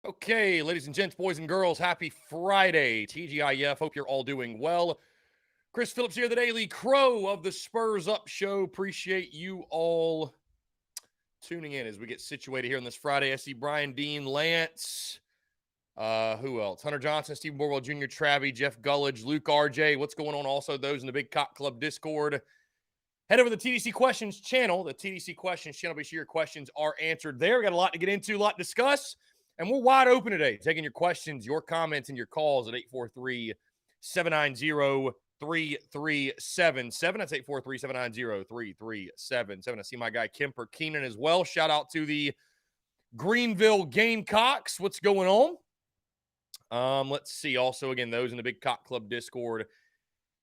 Okay, ladies and gents, boys and girls, happy Friday. TGIF, hope you're all doing well. Chris Phillips here, the Daily Crow of the Spurs Up Show. Appreciate you all tuning in as we get situated here on this Friday. I see Brian Dean, Lance, who else? Hunter Johnson, Stephen Borwell Jr., Travie, Jeff Gullidge, Luke RJ. What's going on? Also, those in the Big Cock Club Discord. Head over to the TDC Questions channel. The TDC Questions channel. Be sure your questions are answered there. We got a lot to get into, a lot to discuss. And we're wide open today, taking your questions, your comments, and your calls at 843-790-3377. That's 843-790-3377. I see my guy Kemper Keenan as well. Shout out to the Greenville Gamecocks. What's going on? Let's see. Also, again, those in the Big Cock Club Discord.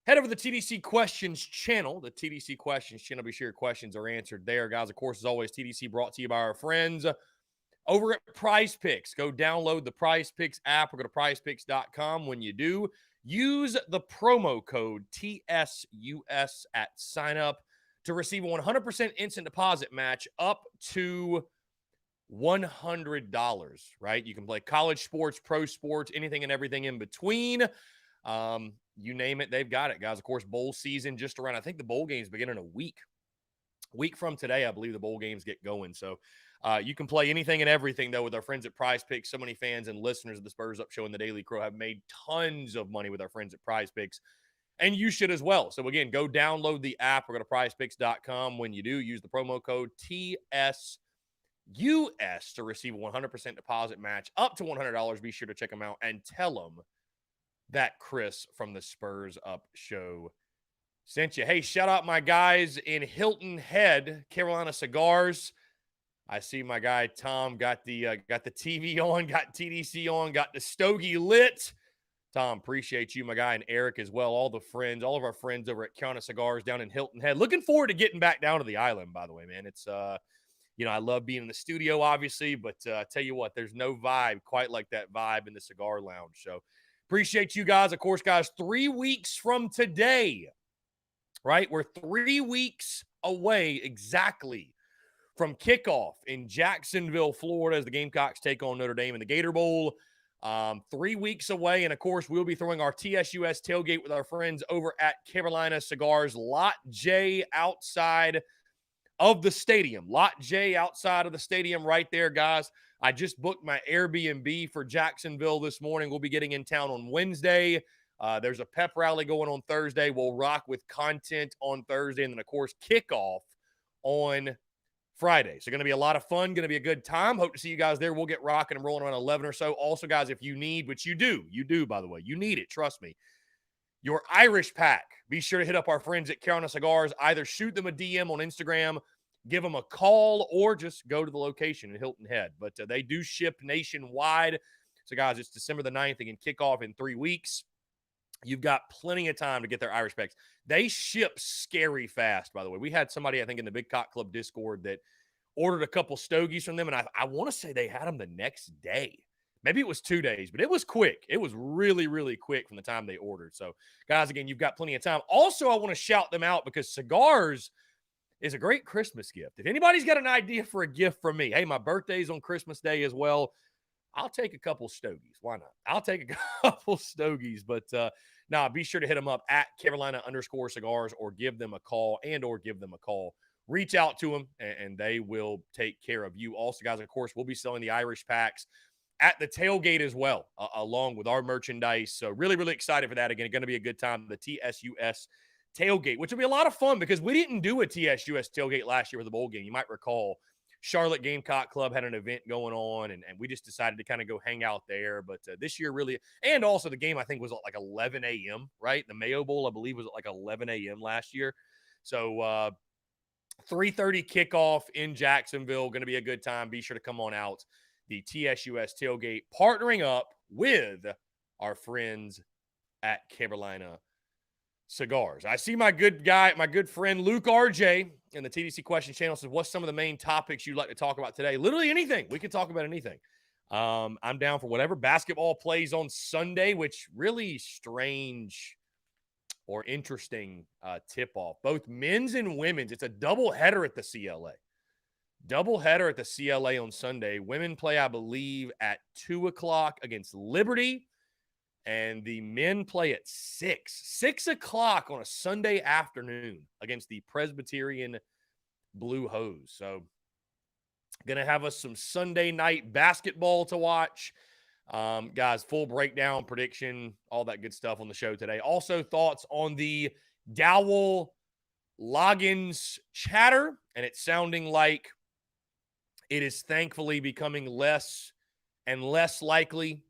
Head over to the TDC Questions channel. The TDC Questions channel. Be sure your questions are answered there, guys. Of course, as always, TDC brought to you by our friends over at Prize Picks. Go download the Prize Picks app or go to prizepicks.com. When you do, use the promo code TSUS at sign up to receive a 100% instant deposit match up to $100, right? You can play college sports, pro sports, anything and everything in between. You name it, they've got it, guys. Of course, bowl season just around. I think the bowl games begin in a week. Week from today, I believe the bowl games get going. So you can play anything and everything, though, with our friends at Prize Picks. So many fans and listeners of the Spurs Up Show and the Daily Crow have made tons of money with our friends at Prize Picks. And you should as well. So, again, go download the app or go to prizepicks.com. When you do, use the promo code TSUS to receive a 100% deposit match up to $100. Be sure to check them out and tell them that Chris from the Spurs Up Show sent you. Hey, shout out my guys in Hilton Head, Carolina Cigars. I see my guy Tom got the TV on, got TDC on, got the stogie lit. Tom, appreciate you, my guy, and Eric as well. All of our friends over at Carolina Cigars down in Hilton Head. Looking forward to getting back down to the island, by the way, man. It's I love being in the studio, obviously, but tell you what, there's no vibe quite like that vibe in the cigar lounge. So appreciate you guys. Of course, guys, 3 weeks from today, right? We're 3 weeks away exactly from kickoff in Jacksonville, Florida, as the Gamecocks take on Notre Dame in the Gator Bowl. 3 weeks away. And, of course, we'll be throwing our TSUS tailgate with our friends over at Carolina Cigars. Lot J outside of the stadium. Lot J outside of the stadium right there, guys. I just booked my Airbnb for Jacksonville this morning. We'll be getting in town on Wednesday. There's a pep rally going on Thursday. We'll rock with content on Thursday. And then, of course, kickoff on Friday. So going to be a lot of fun, going to be a good time. Hope to see you guys there. We'll get rocking and rolling around 11 or so. Also, guys, if you need, which you do, by the way, you need it, trust me, your Irish pack, be sure to hit up our friends at Carolina Cigars. Either shoot them a DM on Instagram, give them a call, or just go to the location in Hilton Head. But they do ship nationwide. So, guys, it's December the 9th. They can kick off in 3 weeks. You've got plenty of time to get their Irish packs. They ship scary fast, by the way. We had somebody, I think, in the Big Cock Club Discord that ordered a couple stogies from them, and I want to say they had them the next day. Maybe it was 2 days, but it was quick. It was really, really quick from the time they ordered. So, guys, again, you've got plenty of time. Also, I want to shout them out because cigars is a great Christmas gift. If anybody's got an idea for a gift from me, hey, my birthday's on Christmas Day as well. I'll take a couple stogies. Why not? I'll take a couple stogies. But be sure to hit them up at Carolina_cigars or give them a call Reach out to them, and they will take care of you. Also, guys, of course, we'll be selling the Irish packs at the tailgate as well, along with our merchandise. So really, really excited for that. Again, going to be a good time. The TSUS tailgate, which will be a lot of fun because we didn't do a TSUS tailgate last year with the bowl game. You might recall Charlotte Gamecock Club had an event going on, and we just decided to kind of go hang out there. But this year really – and also the game, I think, was at like 11 a.m., right? The Mayo Bowl, I believe, was at like 11 a.m. last year. So 3:30 kickoff in Jacksonville. Going to be a good time. Be sure to come on out. The TSUS tailgate partnering up with our friends at Carolina Cigars. I see my good friend Luke RJ in the TDC Questions channel says, what's some of the main topics you'd like to talk about today? Literally anything. We can talk about anything. I'm down for whatever. Basketball plays on Sunday, which really strange or interesting tip-off. Both men's and women's. It's a double header at the CLA. Doubleheader at the CLA on Sunday. Women play, I believe, at 2:00 against Liberty, and the men play at 6 o'clock on a Sunday afternoon against the Presbyterian Blue Hose. So, going to have us some Sunday night basketball to watch. Guys, full breakdown, prediction, all that good stuff on the show today. Also, thoughts on the Dowell Loggins chatter, and it's sounding like it is thankfully becoming less and less likely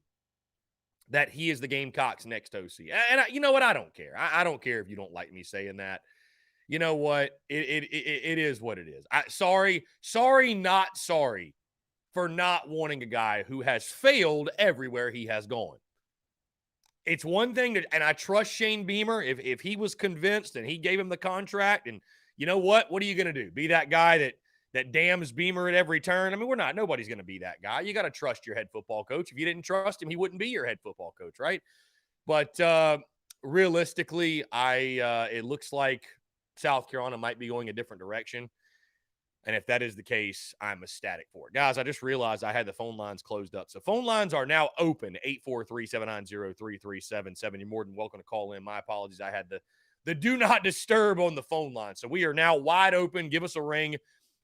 that he is the Gamecocks' next OC. And you know what? I don't care. I don't care if you don't like me saying that. You know what? It is what it is. Sorry, not sorry for not wanting a guy who has failed everywhere he has gone. It's one thing and I trust Shane Beamer. If he was convinced and he gave him the contract, and you know what? What are you going to do? Be that guy that damns Beamer at every turn? I mean, nobody's going to be that guy. You got to trust your head football coach. If you didn't trust him, he wouldn't be your head football coach, right? But realistically, it looks like South Carolina might be going a different direction. And if that is the case, I'm ecstatic for it. Guys, I just realized I had the phone lines closed up. So phone lines are now open, 843-790-3377. You're more than welcome to call in. My apologies. I had the do not disturb on the phone line. So we are now wide open. Give us a ring,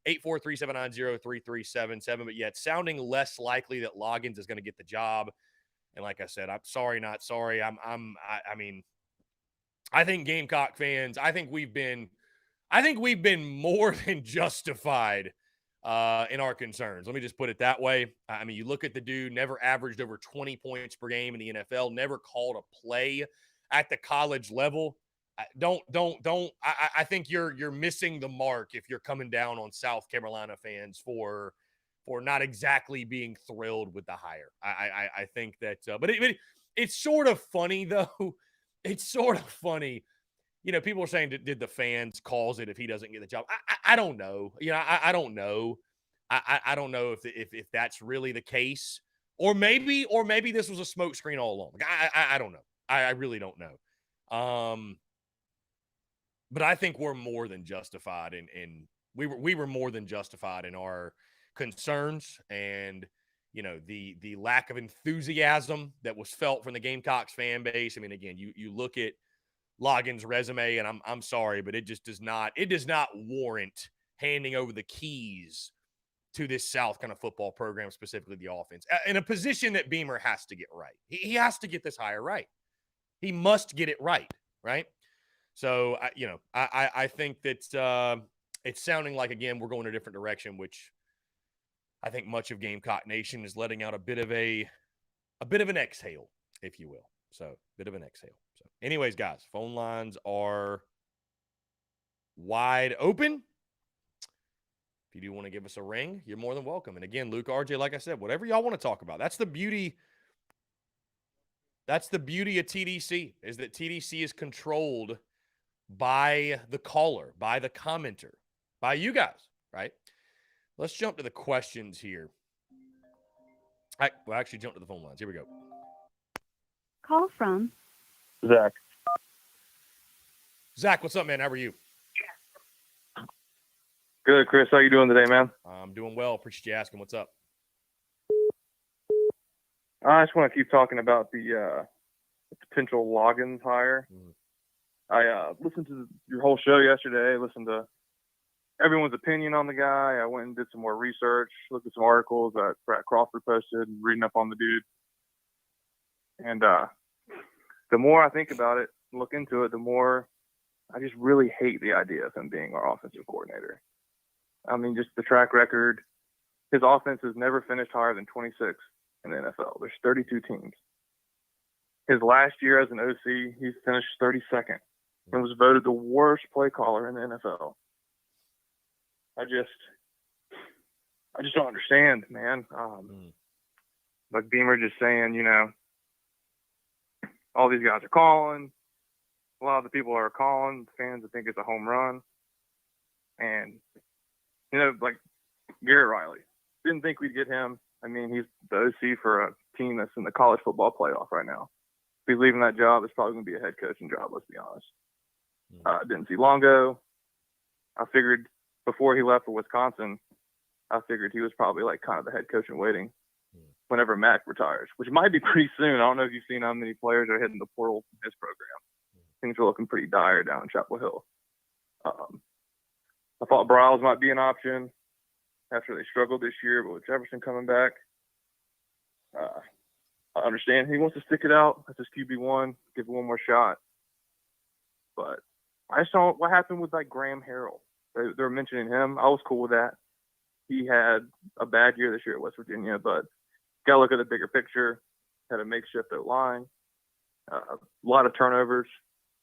843-790-3377. But yet sounding less likely that Loggins is going to get the job. And like I said, I'm sorry, not sorry. I mean, I think Gamecock fans, I think we've been more than justified in our concerns. Let me just put it that way. I mean, you look at the dude, never averaged over 20 points per game in the NFL, never called a play at the college level. I think you're missing the mark if you're coming down on South Carolina fans for not exactly being thrilled with the hire. I think that, but it's sort of funny though. It's sort of funny. You know, people are saying, did the fans cause it if he doesn't get the job? I don't know. You know, I don't know. I don't know if that's really the case, or maybe this was a smokescreen all along. I don't know. I really don't know. But I think we're more than justified in we were more than justified in our concerns, and you know the lack of enthusiasm that was felt from the Gamecocks fan base. I mean, again, you look at Loggins' resume, and I'm sorry, but it just does not warrant handing over the keys to this South kind of football program, specifically the offense, in a position that Beamer has to get right. He has to get this hire right. He must get it right, right? So, I think that it's sounding like, again, we're going a different direction, which I think much of Gamecock Nation is letting out a bit of an exhale, if you will. So, bit of an exhale. So, anyways, guys, phone lines are wide open. If you do want to give us a ring, you're more than welcome. And again, Luke, RJ, like I said, whatever y'all want to talk about. That's the beauty of TDC, is that TDC is controlled by the caller, by the commenter, by you guys, right? Let's jump to the questions here. We'll actually jump to the phone lines. Here we go. Call from Zach. Zach, what's up, man? How are you? Good, Chris. How you doing today, man? I'm doing well. Appreciate you asking. What's up? I just want to keep talking about the potential Loggins hire. I listened to your whole show yesterday, listened to everyone's opinion on the guy. I went and did some more research, looked at some articles that Brett Crawford posted, and reading up on the dude. And the more I think about it, look into it, the more I just really hate the idea of him being our offensive coordinator. I mean, just the track record. His offense has never finished higher than 26 in the NFL. There's 32 teams. His last year as an OC, he finished 32nd and was voted the worst play caller in the NFL. I just don't understand, man. Like Beamer just saying, you know, all these guys are calling. A lot of the people are calling. Fans think it's a home run. And, you know, like Garrett Riley. Didn't think we'd get him. I mean, he's the OC for a team that's in the college football playoff right now. If he's leaving that job, it's probably going to be a head coaching job, let's be honest. Didn't see Longo. I figured before he left for Wisconsin, I figured he was probably like kind of the head coach in waiting whenever Mac retires, which might be pretty soon. I don't know if you've seen how many players are hitting the portal from his program. Things are looking pretty dire down in Chapel Hill. I thought Bryles might be an option after they struggled this year, but with Jefferson coming back, I understand he wants to stick it out as his QB1, give it one more shot. But I saw what happened with like Graham Harrell. They were mentioning him. I was cool with that. He had a bad year this year at West Virginia, but got to look at the bigger picture. Had a makeshift line, a lot of turnovers.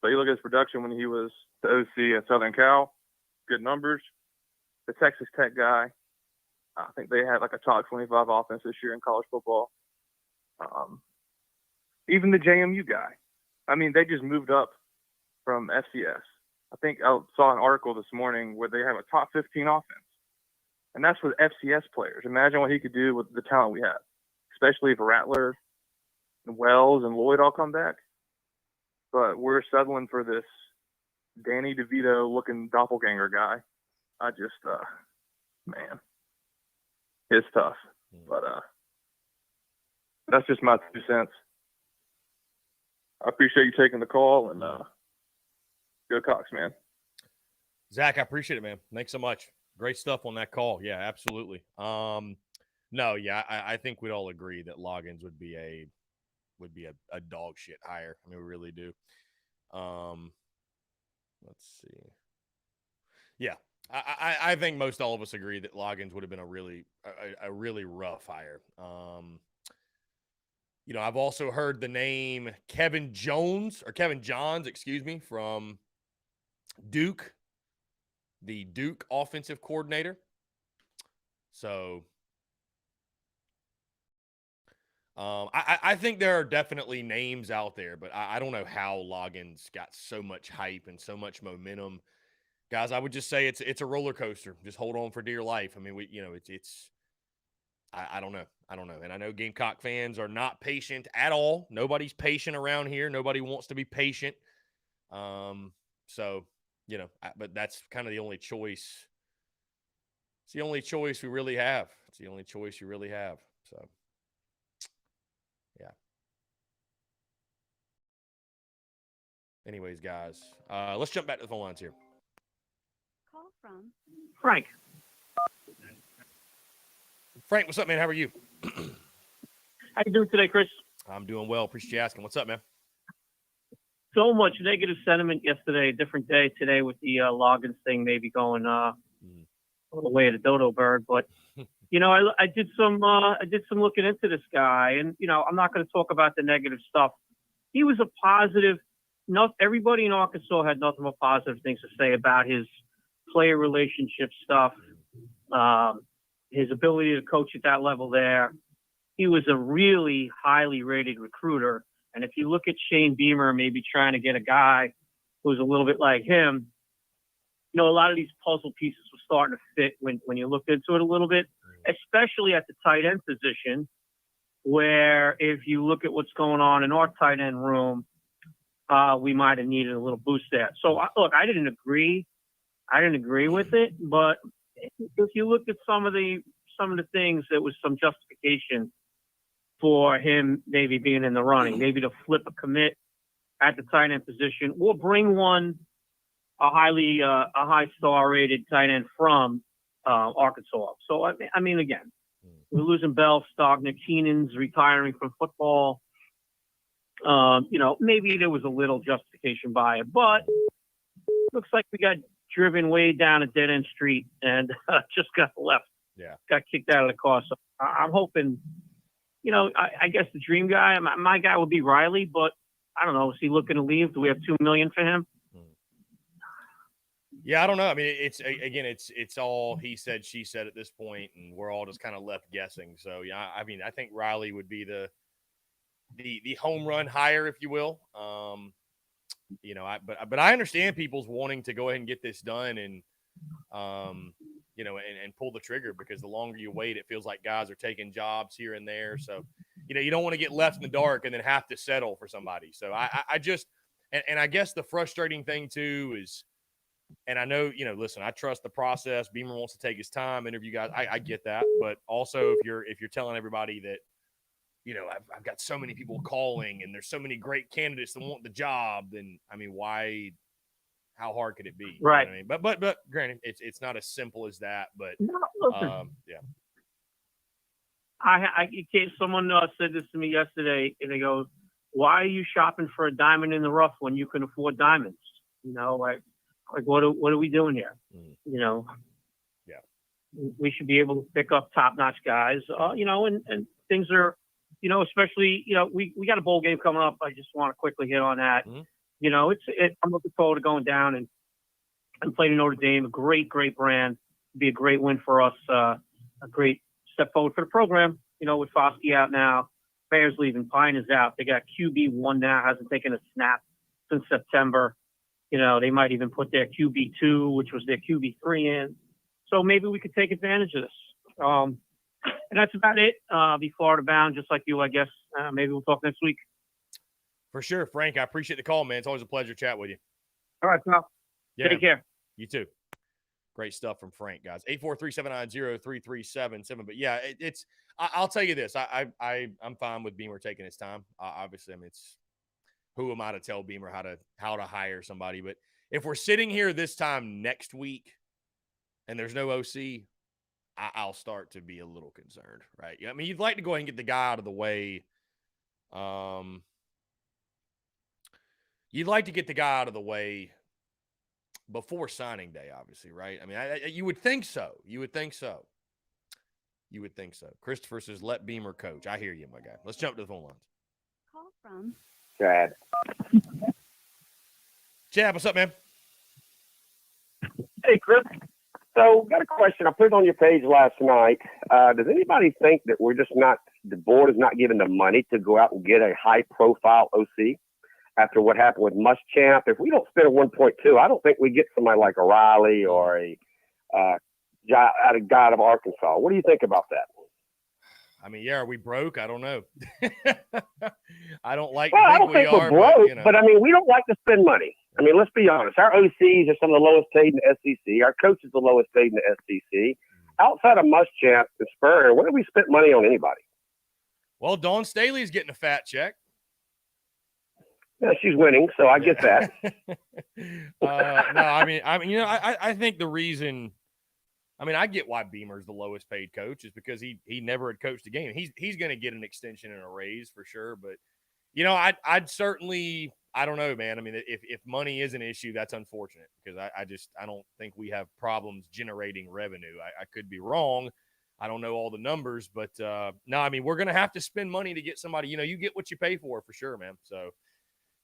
But you look at his production when he was the OC at Southern Cal, good numbers. The Texas Tech guy, I think they had like a top 25 offense this year in college football. Even the JMU guy. I mean, they just moved up from FCS. I think I saw an article this morning where they have a top 15 offense. And that's with FCS players. Imagine what he could do with the talent we have, especially if Rattler and Wells and Lloyd all come back. But we're settling for this Danny DeVito looking doppelganger guy. I just, man, it's tough. But that's just my 2 cents. I appreciate you taking the call, and go Cox, man. Zach, I appreciate it, man. Thanks so much. Great stuff on that call. Yeah, absolutely. No, yeah, I think we'd all agree that Loggins would be a dog shit hire. I mean, we really do. Let's see. Yeah, I think most all of us agree that Loggins would have been a really rough hire. You know, I've also heard the name Kevin Johns, from Duke, the Duke offensive coordinator. So I think there are definitely names out there, but I don't know how Loggins got so much hype and so much momentum. Guys, I would just say it's a roller coaster. Just hold on for dear life. I mean, I don't know. And I know Gamecock fans are not patient at all. Nobody's patient around here. Nobody wants to be patient. So, you know, but that's kind of the only choice. It's the only choice we really have. It's the only choice you really have. So, yeah. Anyways, guys, let's jump back to the phone lines here. Call from Frank. Frank, what's up, man? How are you? How you doing today, Chris? I'm doing well. Appreciate you asking. What's up, man? So much negative sentiment yesterday. Different day today with the Loggins thing maybe going all the way to Dodo Bird. But you know, I did some looking into this guy, and you know, I'm not going to talk about the negative stuff. He was a positive. Everybody in Arkansas had nothing but positive things to say about his player relationship stuff, his ability to coach at that level there. He was a really highly rated recruiter. And if you look at Shane Beamer, maybe trying to get a guy who's a little bit like him, you know, a lot of these puzzle pieces were starting to fit when you looked into it a little bit, especially at the tight end position, where if you look at what's going on in our tight end room, we might have needed a little boost there. So, look, I didn't agree with it, but if you look at some of the things, there was some justification for him maybe being in the running, maybe to flip a commit at the tight end position or bring a high star rated tight end from Arkansas. So, I mean, again, we're losing Bell, Stogner, Keenan's retiring from football. You know, maybe there was a little justification by it, but looks like we got driven way down a dead end street and just got left. Yeah. Got kicked out of the car. So I'm hoping, you know, I guess the dream guy, my guy would be Riley, but I don't know. Is he looking to leave? Do we have $2 million for him? Yeah, I don't know. I mean, it's all he said, she said at this point, and we're all just kind of left guessing. So yeah, I mean, I think Riley would be the home run hire, if you will. You know, but I understand people's wanting to go ahead and get this done and you know, and pull the trigger, because the longer you wait, it feels like guys are taking jobs here and there. So, you know, you don't want to get left in the dark and then have to settle for somebody. So I just, and I guess the frustrating thing too is, And I know, listen, I trust the process. Beamer wants to take his time, interview guys. I get that. But also if you're telling everybody that, I've got so many people calling and there's so many great candidates that want the job, then I mean, why, how hard could it be? Right. You know what I mean? But granted, it's not as simple as that, but No, listen. yeah. Someone said this to me yesterday, and they go, "Why are you shopping for a diamond in the rough when you can afford diamonds?" Like what are we doing here? Mm. Yeah. We should be able to pick up top-notch guys, and things are, especially, we got a bowl game coming up. I just want to quickly hit on that. Mm-hmm. I'm looking forward to going down and playing Notre Dame, a great brand, be a great win for us, a great step forward for the program, with Foskey out now, Bears leaving, Pine is out. They got QB1 now, hasn't taken a snap since September. They might even put their QB2, which was their QB3 in. So maybe we could take advantage of this. And that's about it. Be Florida bound, just like you, I guess. Maybe we'll talk next week. For sure, Frank. I appreciate the call, man. It's always a pleasure to chat with you. All right, pal. Yeah. Take care. You too. Great stuff from Frank, guys. 843-790-3377. But yeah, I'll tell you this. I'm fine with Beamer taking his time. Obviously, I mean, it's who am I to tell Beamer how to hire somebody? But if we're sitting here this time next week and there's no OC, I'll start to be a little concerned, right? I mean, you'd like to go ahead and get the guy out of the way. You'd like to get the guy out of the way before signing day, obviously, right? I mean, you would think so. You would think so. Christopher says, let Beamer coach. I hear you, my guy. Let's jump to the phone lines. Call from Chad. Chad, what's up, man? Hey, Chris. So, got a question. I put it on your page last night. Does anybody think that the board is not giving the money to go out and get a high-profile OC after what happened with Muschamp? If we don't spend a 1.2, I don't think we get somebody like a Riley or a guy out of Arkansas. What do you think about that? I mean, yeah, are we broke? I don't know. I don't like Well, to I think don't think we we're are, broke, but I mean, we don't like to spend money. I mean, let's be honest. Our OCs are some of the lowest paid in the SEC. Our coaches are the lowest paid in the SEC. Outside of Muschamp and Spurrier, when have we spent money on anybody? Well, Dawn Staley's getting a fat check. Yeah, she's winning, so I get that. No, I mean, I think the reason. I mean, I get why Beamer's the lowest paid coach is because he never had coached a game. He's going to get an extension and a raise for sure. But, I'd certainly, I don't know, man. I mean, if money is an issue, that's unfortunate because I don't think we have problems generating revenue. I could be wrong. I don't know all the numbers, but no, I mean, we're going to have to spend money to get somebody, you get what you pay for sure, man. So,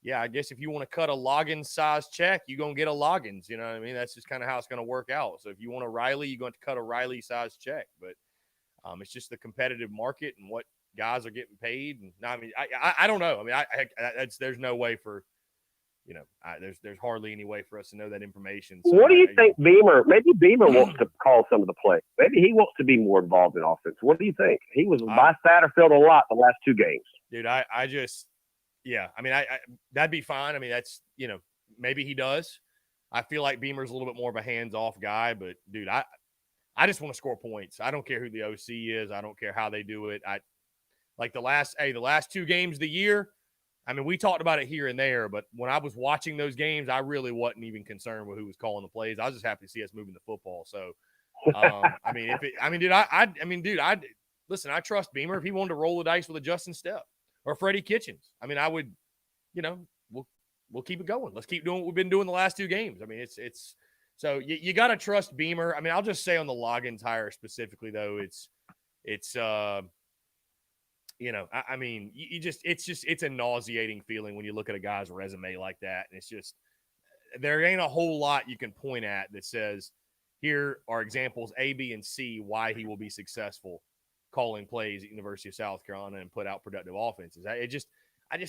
yeah, I guess if you want to cut a Loggins size check, you're going to get a Loggins. You know what I mean? That's just kind of how it's going to work out. So if you want a Riley, you're going to cut a Riley size check. But it's just the competitive market and what guys are getting paid. And I mean, I don't know. I mean, there's no way for, there's hardly any way for us to know that information. So what do you think maybe Beamer wants to call some of the plays. Maybe he wants to be more involved in offense. What do you think? He was by Satterfield a lot the last two games. Dude, yeah, I mean, that'd be fine. I mean, that's, maybe he does. I feel like Beamer's a little bit more of a hands-off guy, but dude, I just want to score points. I don't care who the OC is. I don't care how they do it. Like the last 2 games of the year, I mean, we talked about it here and there, but when I was watching those games, I really wasn't even concerned with who was calling the plays. I was just happy to see us moving the football. So, listen, I trust Beamer. If he wanted to roll the dice with a Justin Stepp or Freddie Kitchens, I mean, I would, we'll keep it going. Let's keep doing what we've been doing the last 2 games. I mean, it's so you got to trust Beamer. I mean, I'll just say on the Loggins hire specifically though, it's it's a nauseating feeling when you look at a guy's resume like that. And it's just, there ain't a whole lot you can point at that says, here are examples A, B, and C, why he will be successful calling plays at University of South Carolina and put out productive offenses. I just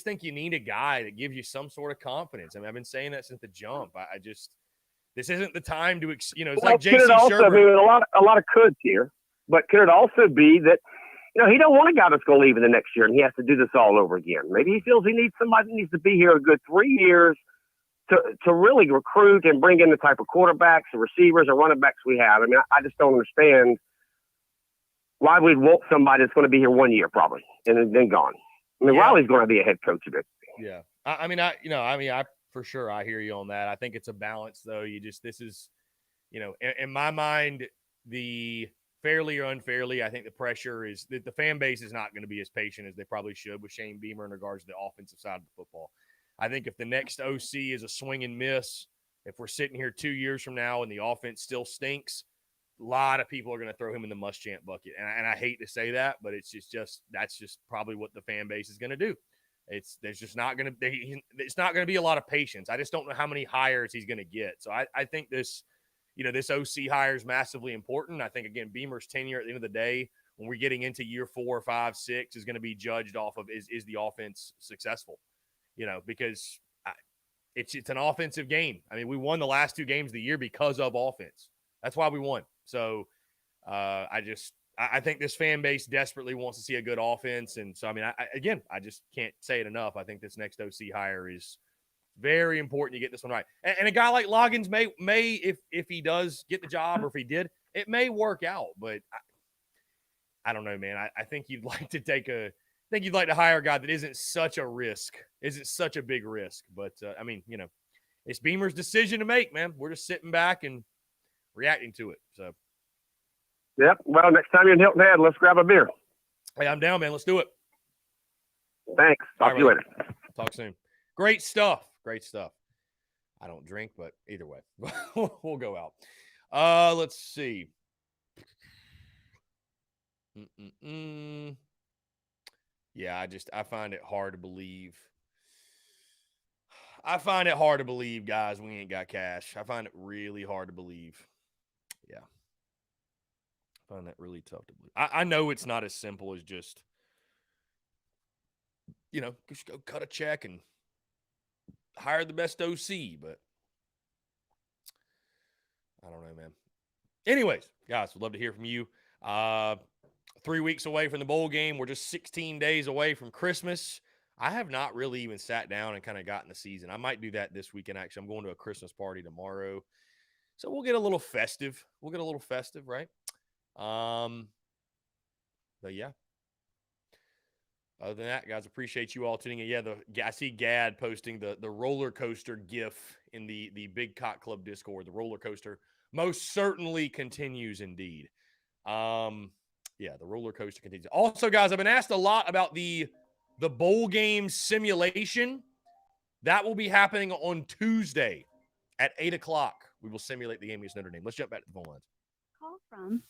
think you need a guy that gives you some sort of confidence. I mean, I've been saying that since the jump. This isn't the time to, it's like J.C. Shurburtt. I mean, a lot of coulds here, but could it also be that, he don't want a guy that's going to leave in the next year and he has to do this all over again. Maybe he feels he needs somebody that needs to be here a good 3 years to really recruit and bring in the type of quarterbacks and receivers and running backs we have. I mean, I just don't understand why we'd want somebody that's going to be here 1 year probably and then gone. I mean, Yeah. Riley's going to be a head coach of it. Yeah. I for sure, I hear you on that. I think it's a balance, though. This is, in my mind, the fairly or unfairly, I think the pressure is that the fan base is not going to be as patient as they probably should with Shane Beamer in regards to the offensive side of the football. I think if the next OC is a swing and miss, if we're sitting here 2 years from now and the offense still stinks, a lot of people are going to throw him in the Muschamp bucket. And I hate to say that, but it's that's just probably what the fan base is going to do. It's not going to be a lot of patience. I just don't know how many hires he's going to get. So I think this OC hire is massively important. I think, again, Beamer's tenure at the end of the day, when we're getting into year 4, 5, 6, is going to be judged off of is the offense successful, because it's an offensive game. I mean, we won the last 2 games of the year because of offense. That's why we won. So I think this fan base desperately wants to see a good offense. And so, I mean, I just can't say it enough. I think this next OC hire is very important to get this one right. And a guy like Loggins may if he does get the job, or if he did, it may work out. But I don't know, man. I think you'd like to hire a guy that isn't such a big risk. But, it's Beamer's decision to make, man. We're just sitting back and reacting to it. So. Yep. Well, next time you're in Hilton Head, let's grab a beer. Hey, I'm down, man. Let's do it. Thanks. Talk to you later. Talk soon. Great stuff. I don't drink, but either way, we'll go out. Let's see. Yeah, I find it hard to believe. Guys, we ain't got cash. I find it really hard to believe. Yeah. I find that really tough to believe. I know it's not as simple as just go cut a check and hire the best OC, but I don't know, man. Anyways, guys, we'd love to hear from you. 3 weeks away from the bowl game. We're just 16 days away from Christmas. I have not really even sat down and kind of gotten the season. I might do that this weekend, actually. I'm going to a Christmas party tomorrow. So we'll get a little festive. Right? But yeah. Other than that, guys, appreciate you all tuning in. Yeah, I see Gad posting the roller coaster GIF in the Big Cock Club Discord. The roller coaster most certainly continues indeed. Yeah, the roller coaster continues. Also, guys, I've been asked a lot about the bowl game simulation. That will be happening on Tuesday at 8 o'clock. We will simulate the game against Notre Dame. Let's jump back to the phone lines. Call from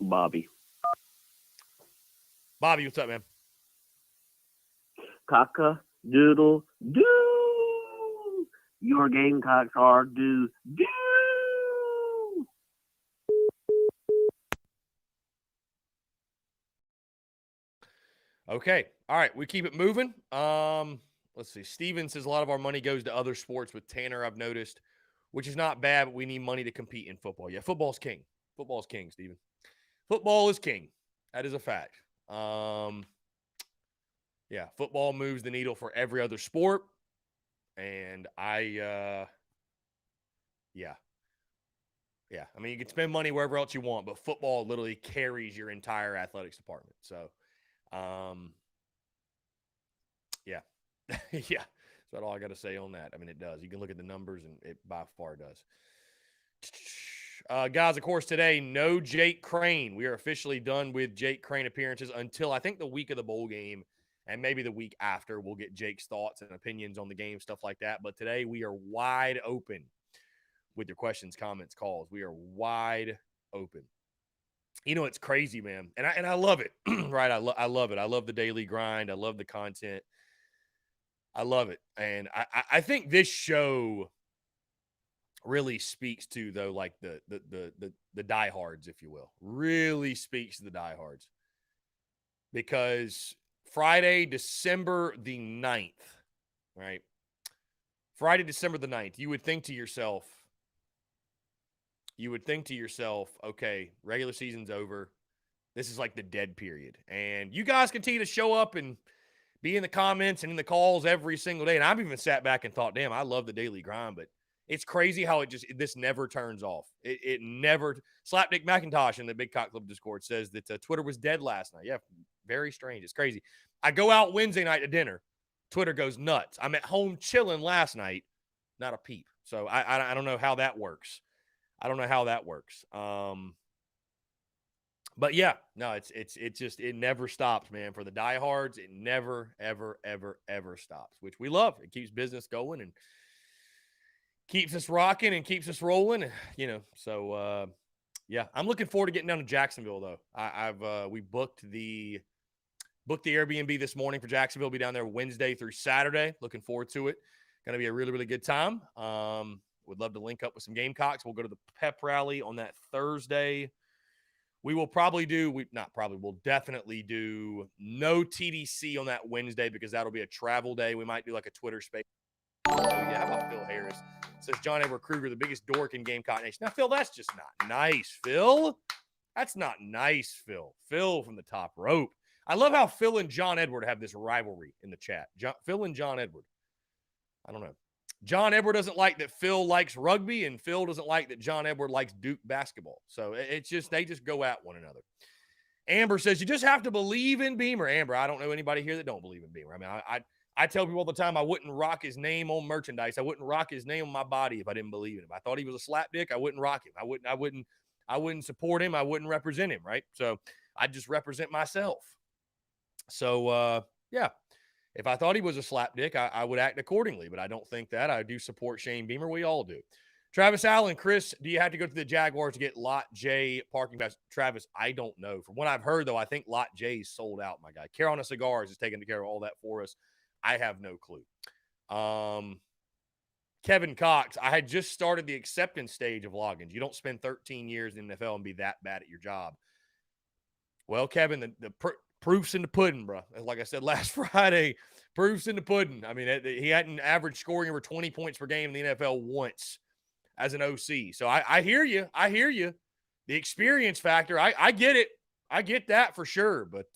Bobby. Bobby, what's up, man? Cock-a doodle doo. Your Gamecocks are doo. Okay. All right. We keep it moving. Let's see. Steven says a lot of our money goes to other sports with Tanner, I've noticed, which is not bad, but we need money to compete in football. Yeah, football's king. Football's king, Steven. Football is king. That is a fact. Yeah, football moves the needle for every other sport. And yeah. I mean, you can spend money wherever else you want, but football literally carries your entire athletics department. So, yeah. Yeah. That's about all I got to say on that. I mean, it does. You can look at the numbers, and it by far does. Guys, of course, today, no Jake Crane. We are officially done with Jake Crane appearances until I think the week of the bowl game, and maybe the week after. We'll get Jake's thoughts and opinions on the game, stuff like that. But today, we are wide open with your questions, comments, calls. We are wide open. It's crazy, man. And I love it, right? I love it. I love the daily grind. I love the content. I love it. And I think this show really speaks to, though, like the diehards, if you will. Really speaks to the diehards. Because Friday, December the 9th, right? Friday, December the 9th, you would think to yourself, okay, regular season's over. This is like the dead period. And you guys continue to show up and be in the comments and in the calls every single day. And I've even sat back and thought, damn, I love the daily grind, but it's crazy how this never turns off. It never. Slapdick McIntosh in the Big Cock Club Discord says that Twitter was dead last night. Yeah, very strange. It's crazy. I go out Wednesday night to dinner. Twitter goes nuts. I'm at home chilling last night. Not a peep. So I don't know how that works. I don't know how that works. But yeah, no, it never stops, man. For the diehards, it never, ever, ever, ever stops, which we love. It keeps business going and keeps us rocking and keeps us rolling. So yeah, I'm looking forward to getting down to Jacksonville though. We booked the Airbnb this morning for Jacksonville. We'll be down there Wednesday through Saturday. Looking forward to it. Going to be a really, really good time. Would love to link up with some Gamecocks. We'll go to the pep rally on that Thursday. We will we'll definitely do no TDC on that Wednesday because that'll be a travel day. We might do like a Twitter space. Oh, yeah, how about Phil Harris? Says John Edward Kruger, the biggest dork in Gamecock Nation. Now, Phil, that's just not nice, Phil. That's not nice, Phil. Phil from the top rope. I love how Phil and John Edward have this rivalry in the chat. Phil and John Edward. I don't know. John Edward doesn't like that Phil likes rugby, and Phil doesn't like that John Edward likes Duke basketball. So they just go at one another. Amber says, you just have to believe in Beamer. Amber, I don't know anybody here that don't believe in Beamer. I mean, I tell people all the time I wouldn't rock his name on merchandise. I wouldn't rock his name on my body if I didn't believe in him. I thought he was a slap dick. I wouldn't rock him. I wouldn't support him. I wouldn't represent him, right? So I just represent myself. So yeah. If I thought he was a slap dick, I would act accordingly, but I don't think that. I do support Shane Beamer. We all do. Travis Allen, Chris, do you have to go to the Jaguars to get Lot J parking pass? Travis, I don't know. From what I've heard, though, I think Lot J is sold out, my guy. Carolina Cigars is taking care of all that for us. I have no clue. Kevin Cox, I had just started the acceptance stage of logins. You don't spend 13 years in the NFL and be that bad at your job. Well, Kevin, the proof's in the pudding, bro. Like I said last Friday, proof's in the pudding. I mean, he hadn't averaged scoring over 20 points per game in the NFL once as an OC. So I hear you. I hear you. The experience factor, I get it. I get that for sure. But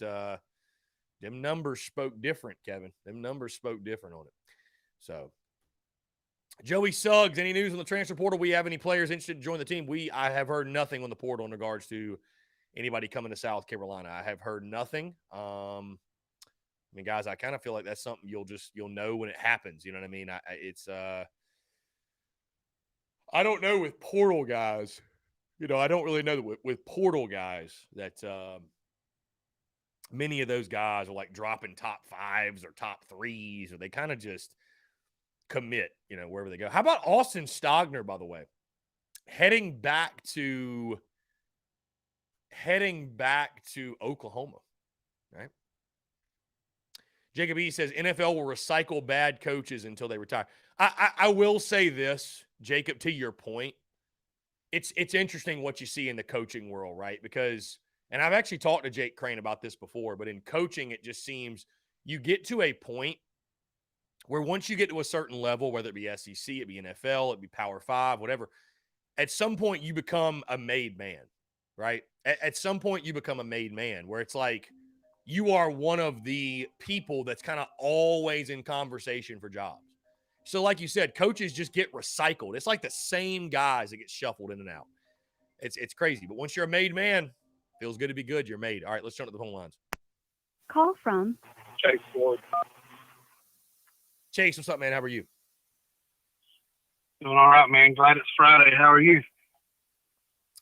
them numbers spoke different, Kevin. Them numbers spoke different on it. So, Joey Suggs, any news on the transfer portal? We have any players interested to join the team? I have heard nothing on the portal in regards to anybody coming to South Carolina. I have heard nothing. I mean, guys, I kind of feel like that's something you'll know when it happens. You know what I mean? I don't know with portal guys. I don't really know with portal guys that many of those guys are like dropping top fives or top threes, or they kind of just commit, wherever they go. How about Austin Stogner, by the way, heading back to Oklahoma, right? Jacob E says NFL will recycle bad coaches until they retire. I will say this, Jacob, to your point, it's interesting what you see in the coaching world, right? Because, and I've actually talked to Jake Crane about this before, but in coaching, it just seems you get to a point where once you get to a certain level, whether it be SEC, it be NFL, it be Power 5, whatever, at some point you become a made man, right? At some point you become a made man where it's like you are one of the people that's kind of always in conversation for jobs. So like you said, coaches just get recycled. It's like the same guys that get shuffled in and out. It's crazy. But once you're a made man, feels good to be good. You're made. All right, let's jump to the phone lines. Call from Chase Ford. Chase, what's up, man? How are you? Doing all right, man. Glad it's Friday. How are you?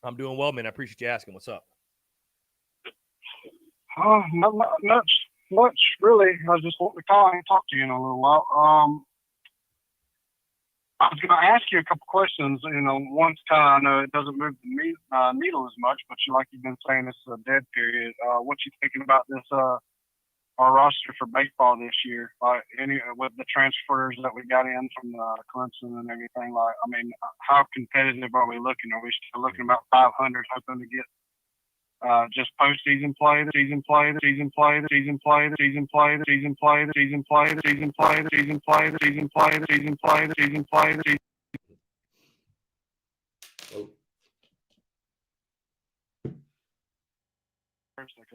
I'm doing well, man. I appreciate you asking. What's up? Not much, really. I was just wanting to call and talk to you in a little while. I was going to ask you a couple questions. One's I know it doesn't move the needle as much, but like you've been saying, this is a dead period. What you thinking about this? Our roster for baseball this year, with the transfers that we got in from Clemson and everything. How competitive are we looking? Are we still looking about 500, hoping to get just postseason play, season play, season play, season play, season play, season play, season play, season play, season play, season play, season play, season play, season?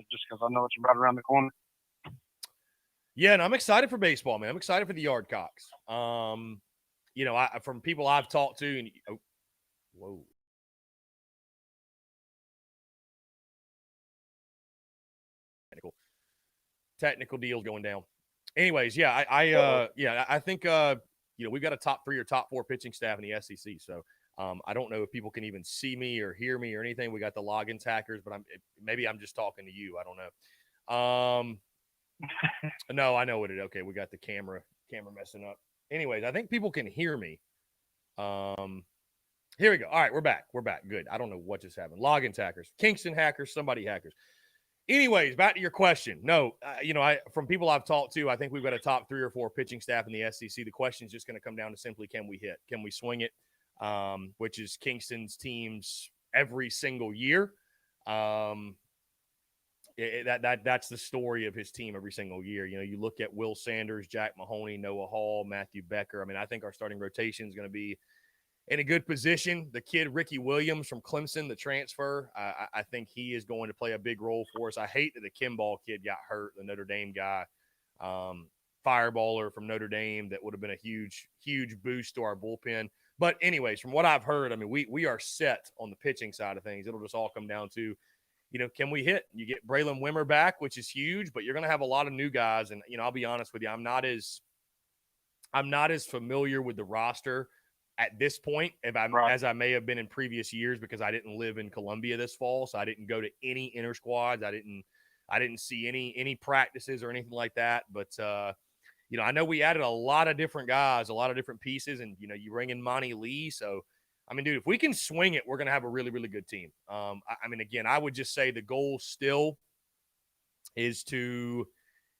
Just because I know it's right around the corner. Yeah, and I'm excited for baseball, man. I'm excited for the Yardcocks. You know, from people I've talked to, and whoa. Technical deals going down. Anyways, yeah, I think you know, we've got a top 3 or top 4 pitching staff in the SEC. So I don't know if people can even see me or hear me or anything. We got the Loggins hackers, but maybe I'm just talking to you. I don't know. No, I know what it is. Okay, we got the camera messing up. Anyways, I think people can hear me. Here we go. All right, we're back. Good. I don't know what just happened. Loggins hackers, Kingston hackers, somebody hackers. Anyways, back to your question. No, you know, from people I've talked to, I think we've got a top 3 or 4 pitching staff in the SEC. The question is just going to come down to simply, can we hit? Can we swing it? Which is Kingston's teams every single year. That's the story of his team every single year. You know, you look at Will Sanders, Jack Mahoney, Noah Hall, Matthew Becker. I mean, I think our starting rotation is going to be in a good position. The kid, Ricky Williams from Clemson, the transfer, I think he is going to play a big role for us. I hate that the Kimball kid got hurt, the Notre Dame guy, fireballer from Notre Dame. That would have been a huge, huge boost to our bullpen. But anyways, from what I've heard, I mean, we are set on the pitching side of things. It'll just all come down to, you know, can we hit? You get Braylon Wimmer back, which is huge, but you're going to have a lot of new guys. And, you know, I'll be honest with you, I'm not as familiar with the roster at this point as I may have been in previous years, because I didn't live in Columbia this fall. So I didn't go to any inter squads. I didn't see any practices or anything like that. But, you know, I know we added a lot of different guys, a lot of different pieces, and, you know, you bring in Monty Lee. So, I mean, dude, if we can swing it, we're going to have a really, really good team. I mean, again, I would just say the goal still is to,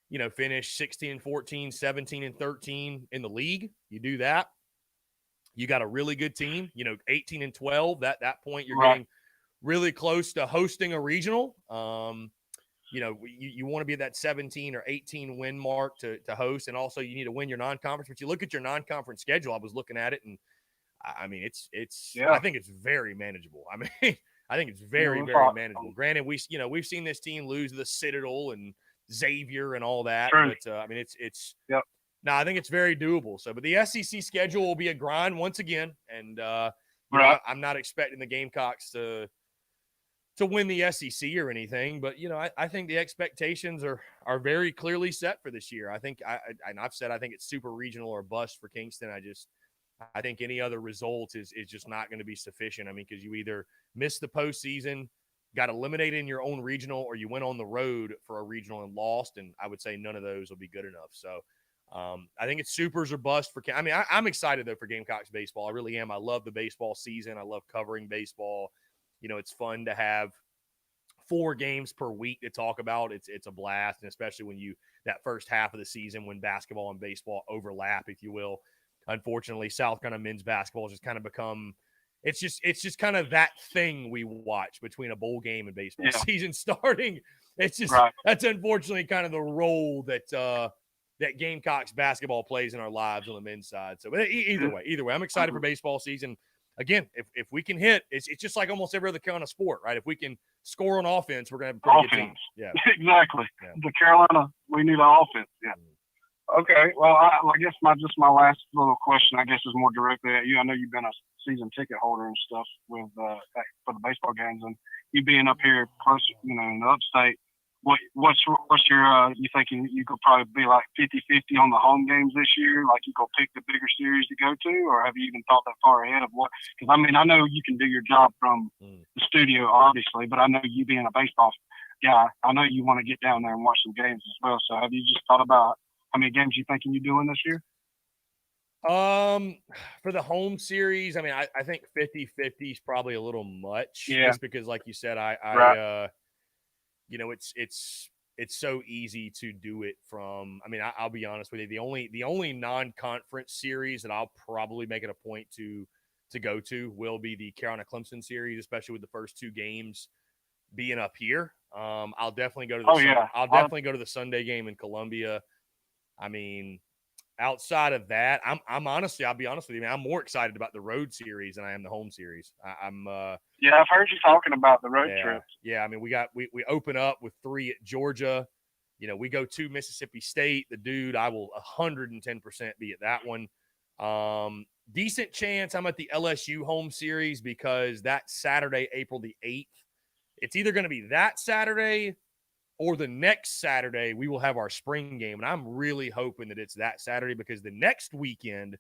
you know, finish 16-14, 17-13 in the league. You do that, you got a really good team. You know, 18-12. That point, you're getting really close to hosting a regional. You know, you want to be at that 17 or 18 win mark to host, and also you need to win your non-conference. But you look at your non-conference schedule. I was looking at it, and I mean, it's I think it's very manageable. I mean, I think it's very, very manageable. Granted, we've seen this team lose the Citadel and Xavier and all that. True. But I mean, no, I think it's very doable. So, but the SEC schedule will be a grind once again, and you know, I'm not expecting the Gamecocks to win the SEC or anything, but you know, I think the expectations are very clearly set for this year. I think I've said I think it's super regional or bust for Kingston. I think any other result is just not going to be sufficient. I mean, because you either miss the postseason, got eliminated in your own regional, or you went on the road for a regional and lost. And I would say none of those will be good enough. So I think it's supers or bust for. I mean, I'm excited though for Gamecocks baseball. I really am. I love the baseball season. I love covering baseball. You know, it's fun to have 4 games per week to talk about. It's a blast, and especially when that first half of the season when basketball and baseball overlap, if you will. Unfortunately, South Carolina men's basketball has just kind of become it's just kind of that thing we watch between a bowl game and baseball season starting. It's just that's unfortunately kind of the role that Gamecocks basketball plays in our lives on the men's side. So, but either way, I'm excited for baseball season. Again, if we can hit, it's just like almost every other kind of sport, right? If we can score on offense, we're going to have a pretty good team. Yeah, exactly. Yeah. The Carolina, we need an offense. Yeah. Okay. Well, I guess my last little question, I guess, is more directly at you. I know you've been a season ticket holder and stuff with for the baseball games, and you being up here close, you know, in the upstate. What's your you thinking you could probably be like 50-50 on the home games this year? Like you go pick the bigger series to go to, or have you even thought that far ahead of what? Because I mean, I know you can do your job from the studio, obviously, but I know you being a baseball guy, I know you want to get down there and watch some games as well. So have you just thought about how many games you thinking you're doing this year? For the home series, I mean, I think 50-50 is probably a little much, just because, like you said, you know, it's so easy to do it from. I mean, I'll be honest with you. The only non-conference series that I'll probably make it a point to go to will be the Carolina Clemson series, especially with the first 2 games being up here. I'll definitely go to I'll definitely go to the Sunday game in Columbia. I mean, outside of that, I'm honestly, I'll be honest with you, man, I'm more excited about the road series than I am the home series. I've heard you talking about the road trips. Yeah, I mean, we open up with 3 at Georgia, we go to Mississippi State. The dude, I will 110% be at that one. Decent chance I'm at the LSU home series because that Saturday, April the 8th, it's either going to be that Saturday or the next Saturday we will have our spring game. And I'm really hoping that it's that Saturday because the next weekend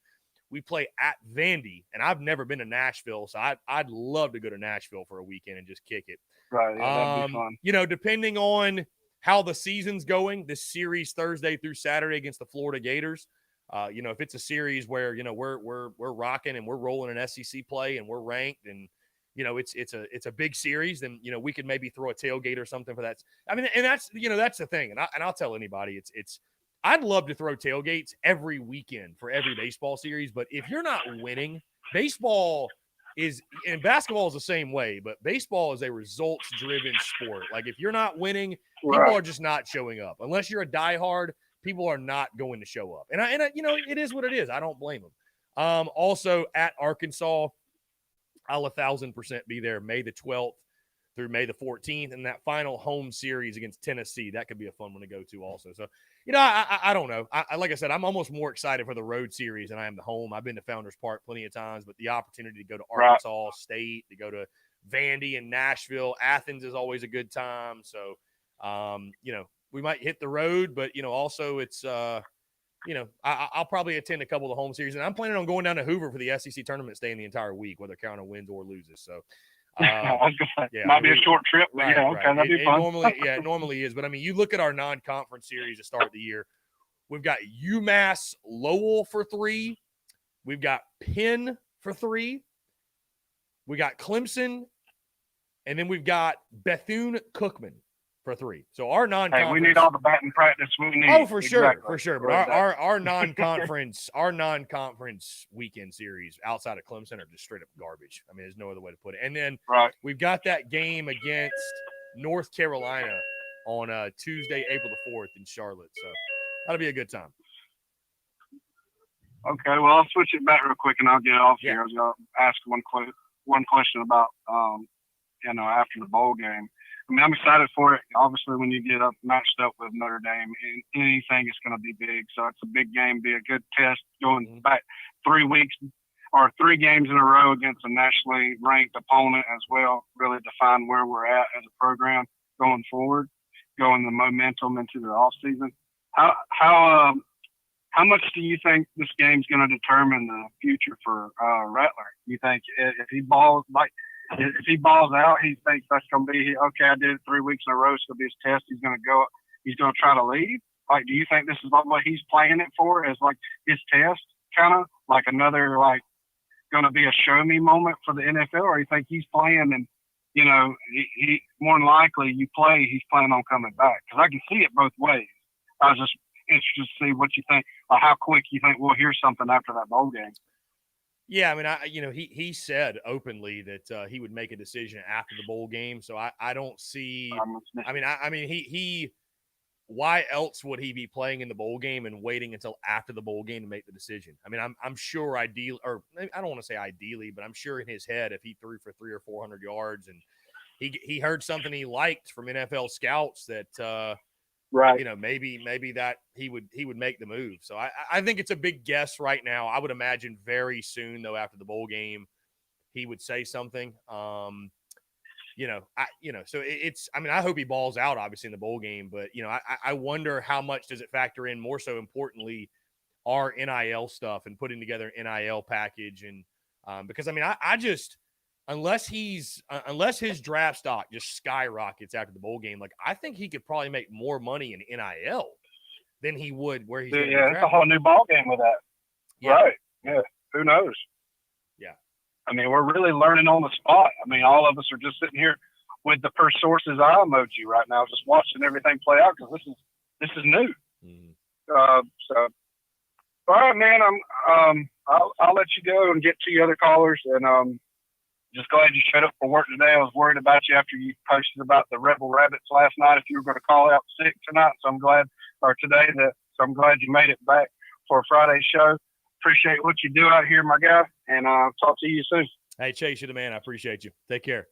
we play at Vandy. And I've never been to Nashville, so I'd love to go to Nashville for a weekend and just kick it. Right. Yeah, that'd be fun. Depending on how the season's going, this series Thursday through Saturday against the Florida Gators, if it's a series where, we're rocking and we're rolling an SEC play and we're ranked and, it's a big series, then, we could maybe throw a tailgate or something for that. I mean, and that's the thing. And I'll tell anybody I'd love to throw tailgates every weekend for every baseball series. But if you're not winning, baseball is, and basketball is the same way, but baseball is a results driven sport. Like if you're not winning, people are just not showing up. Unless you're a diehard, people are not going to show up. And it is what it is. I don't blame them. Also at Arkansas, I'll 1,000% be there May the 12th through May the 14th. And that final home series against Tennessee, that could be a fun one to go to also. So, I don't know. Like I said, I'm almost more excited for the road series than I am the home. I've been to Founders Park plenty of times, but the opportunity to go to Arkansas State, to go to Vandy and Nashville, Athens is always a good time. So, we might hit the road, but, also it's, I'll probably attend a couple of the home series, and I'm planning on going down to Hoover for the SEC tournament, staying the entire week, whether Carolina wins or loses. So, might be a short trip, but that'd be fun. It normally is. But I mean, you look at our non-conference series to start the year. We've got UMass Lowell for 3. We've got Penn for 3. We got Clemson, and then we've got Bethune-Cookman for 3. So our non-conference. Hey, we need all the batting practice we need. Oh, for sure. But our non-conference, weekend series outside of Clemson are just straight up garbage. I mean, there's no other way to put it. And then we've got that game against North Carolina on Tuesday, April the 4th in Charlotte. So that'll be a good time. Okay, well, I'll switch it back real quick and I'll get off here. I was going to ask one question about, after the bowl game. I mean, I'm excited for it. Obviously, when you get matched up with Notre Dame, anything is going to be big. So it's a big game, be a good test going back 3 weeks or 3 games in a row against a nationally ranked opponent as well. Really define where we're at as a program going forward, going the momentum into the off season. How much do you think this game's going to determine the future for Rattler? You think if he balls out, he thinks that's going to be, okay, I did it 3 weeks in a row, it's going to be his test. He's going to try to leave. Like, do you think this is what he's playing it for as like his test, kind of like another, going to be a show me moment for the NFL? Or you think he's playing and, he more than likely he's planning on coming back? Because I can see it both ways. I was just interested to see what you think, or how quick you think we'll hear something after that bowl game. Yeah, I mean, he said openly that he would make a decision after the bowl game. So I don't see. He why else would he be playing in the bowl game and waiting until after the bowl game to make the decision? I mean, I'm sure ideally, or I don't want to say ideally, but I'm sure in his head, if he threw for 300 or 400 yards and he heard something he liked from NFL scouts that. Maybe that he would make the move. So I think it's a big guess right now. I would imagine very soon though, after the bowl game, he would say something. So I hope he balls out obviously in the bowl game, but I wonder how much does it factor in, more so importantly, our NIL stuff and putting together an NIL package. And because unless his draft stock just skyrockets after the bowl game, I think he could probably make more money in NIL than he would where he's. Yeah, it's a whole new ball game with that. Yeah. Right. Yeah. Who knows? Yeah. I mean, we're really learning on the spot. I mean, all of us are just sitting here with the per sources eye emoji right now, just watching everything play out because this is new. Mm-hmm. So, all right, man. I'll let you go and get to the other callers and just glad you showed up for work today. I was worried about you after you posted about the Rebel Rabbits last night, if you were going to call out sick tonight. So I'm glad you made it back for a Friday show. Appreciate what you do out here, my guy, and I'll talk to you soon. Hey, Chase, you're the man. I appreciate you. Take care.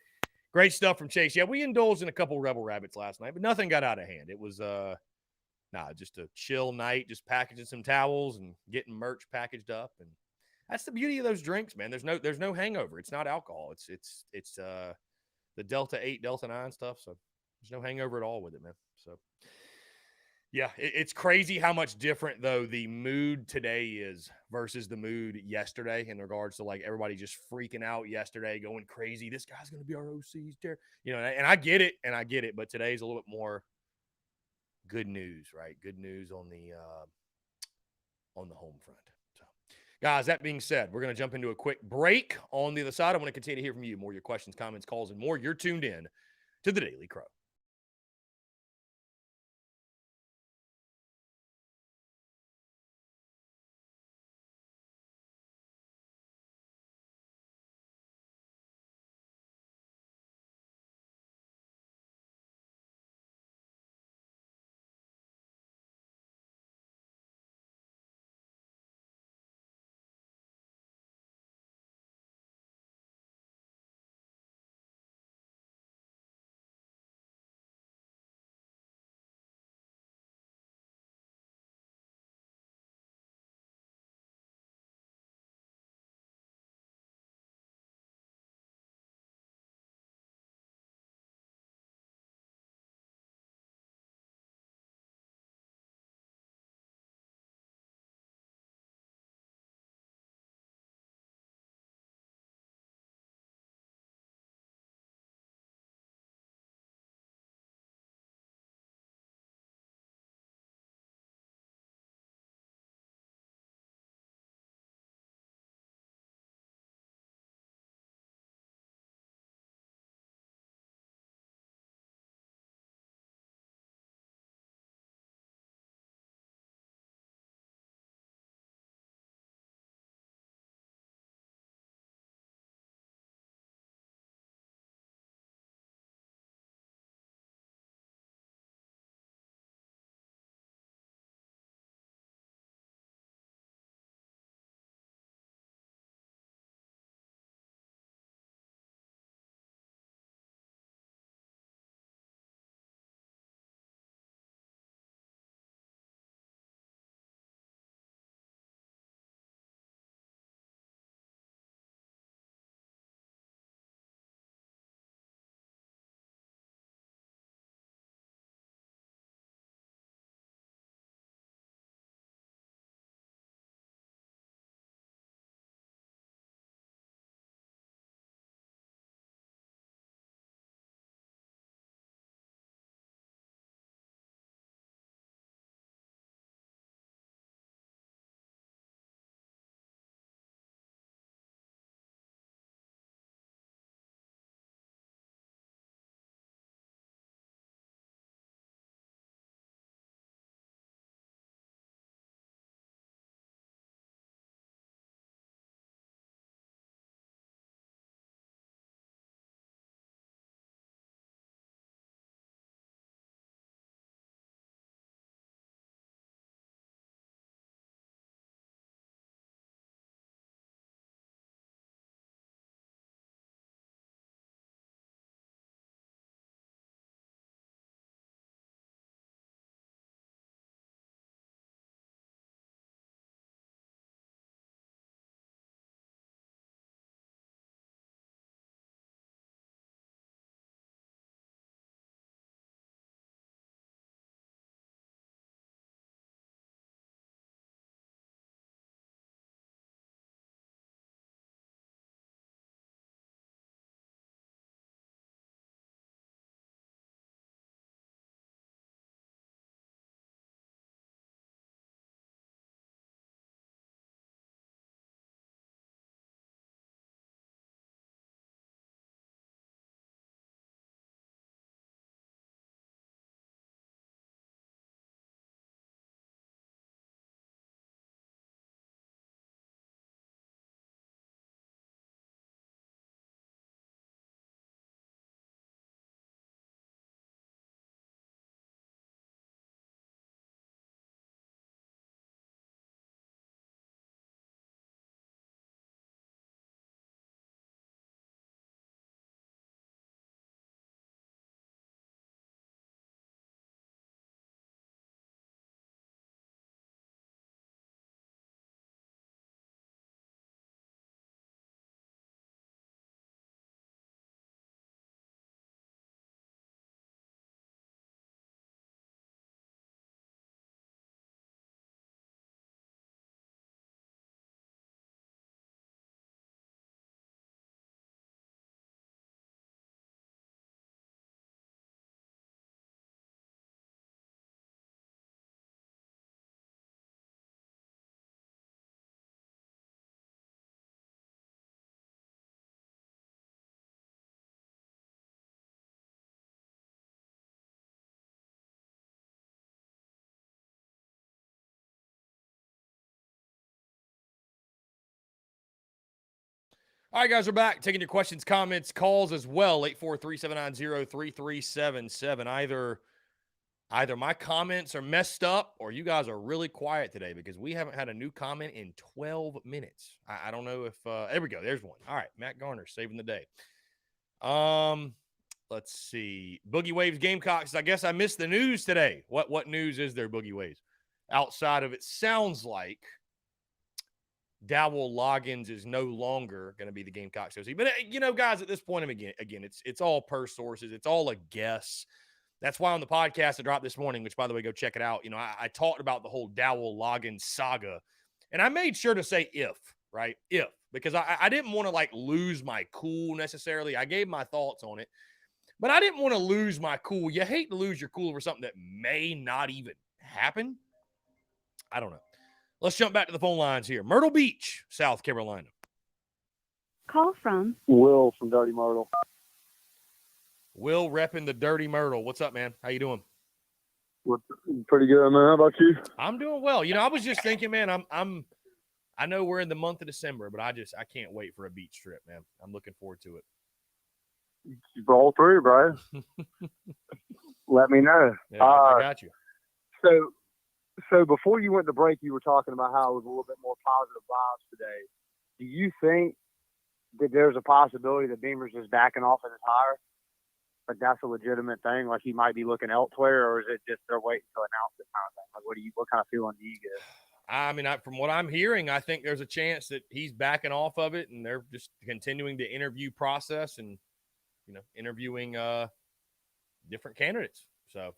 Great stuff from Chase. Yeah, we indulged in a couple Rebel Rabbits last night, but nothing got out of hand. It was nah, just a chill night, just packaging some towels and getting merch packaged up. And that's the beauty of those drinks, man. There's no hangover. It's not alcohol. It's the Delta 8, Delta 9 stuff. So there's no hangover at all with it, man. So yeah, it's crazy how much different though the mood today is versus the mood yesterday in regards to like everybody just freaking out yesterday, going crazy. This guy's going to be our OC's there, and I get it, but today's a little bit more good news, right? Good news on the home front. So, guys, that being said, we're going to jump into a quick break. On the other side, I want to continue to hear from you. More of your questions, comments, calls, and more. You're tuned in to the Daily Crow. All right, guys, we're back. Taking your questions, comments, calls as well. 843-790-3377. Either my comments are messed up or you guys are really quiet today because we haven't had a new comment in 12 minutes. I don't know if there we go. There's one. All right, Matt Garner saving the day. Let's see. Boogie Waves Gamecocks. I guess I missed the news today. What news is there, Boogie Waves? Outside of it sounds like Dowell Loggins is no longer going to be the Gamecocks OC. But, guys, at this point, again, it's all per sources. It's all a guess. That's why on the podcast I dropped this morning, which, by the way, go check it out. I talked about the whole Dowell Loggins saga, and I made sure to say if, right? If, because I didn't want to, lose my cool necessarily. I gave my thoughts on it, but I didn't want to lose my cool. You hate to lose your cool over something that may not even happen. I don't know. Let's jump back to the phone lines here. Myrtle Beach, South Carolina. Call from Will from Dirty Myrtle. Will repping the Dirty Myrtle. What's up, man? How you doing? Pretty good, man. How about you? I'm doing well. I was just thinking, man, I know we're in the month of December, but I can't wait for a beach trip, man. I'm looking forward to it. You roll through, bro. Let me know. Yeah, I got you. So before you went to break, you were talking about how it was a little bit more positive vibes today. Do you think that there's a possibility that Beamer's is backing off of his hire? Like that's a legitimate thing? Like he might be looking elsewhere, or is it just they're waiting to announce it kind of thing? Like what kind of feeling do you get? I mean, from what I'm hearing, I think there's a chance that he's backing off of it, and they're just continuing the interview process and interviewing different candidates. So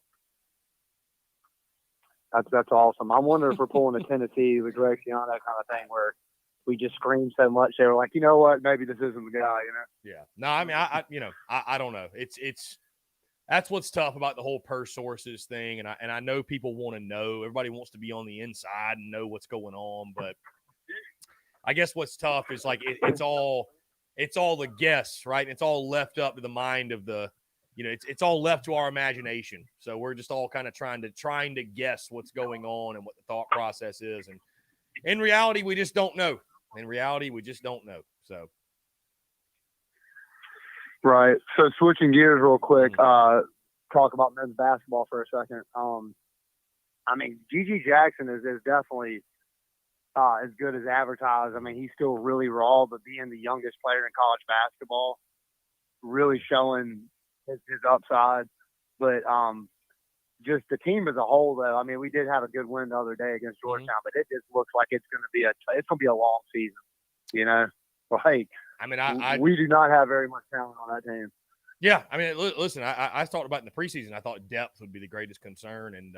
that's awesome. I wonder if we're pulling a Tennessee with Greg Schiano kind of thing where we just screamed so much they were like, you know what, maybe this isn't the guy, Yeah. No, I mean, I don't know. It's that's what's tough about the whole per sources thing, and I know people want to know. Everybody wants to be on the inside and know what's going on, but I guess what's tough is it's all the guess, right? And it's all left up to the mind of the. It's all left to our imagination. So we're just all kind of trying to guess what's going on and what the thought process is. And in reality, we just don't know. So. Right. So switching gears real quick, talk about men's basketball for a second. I mean, Gigi Jackson is definitely as good as advertised. I mean, he's still really raw, but being the youngest player in college basketball, really showing his upside, but just the team as a whole, though. I mean, we did have a good win the other day against Georgetown, but it just looks like it's going to be a long season. Like I mean, we do not have very much talent on that team. Yeah, I mean, listen, I talked about in the preseason. I thought depth would be the greatest concern, and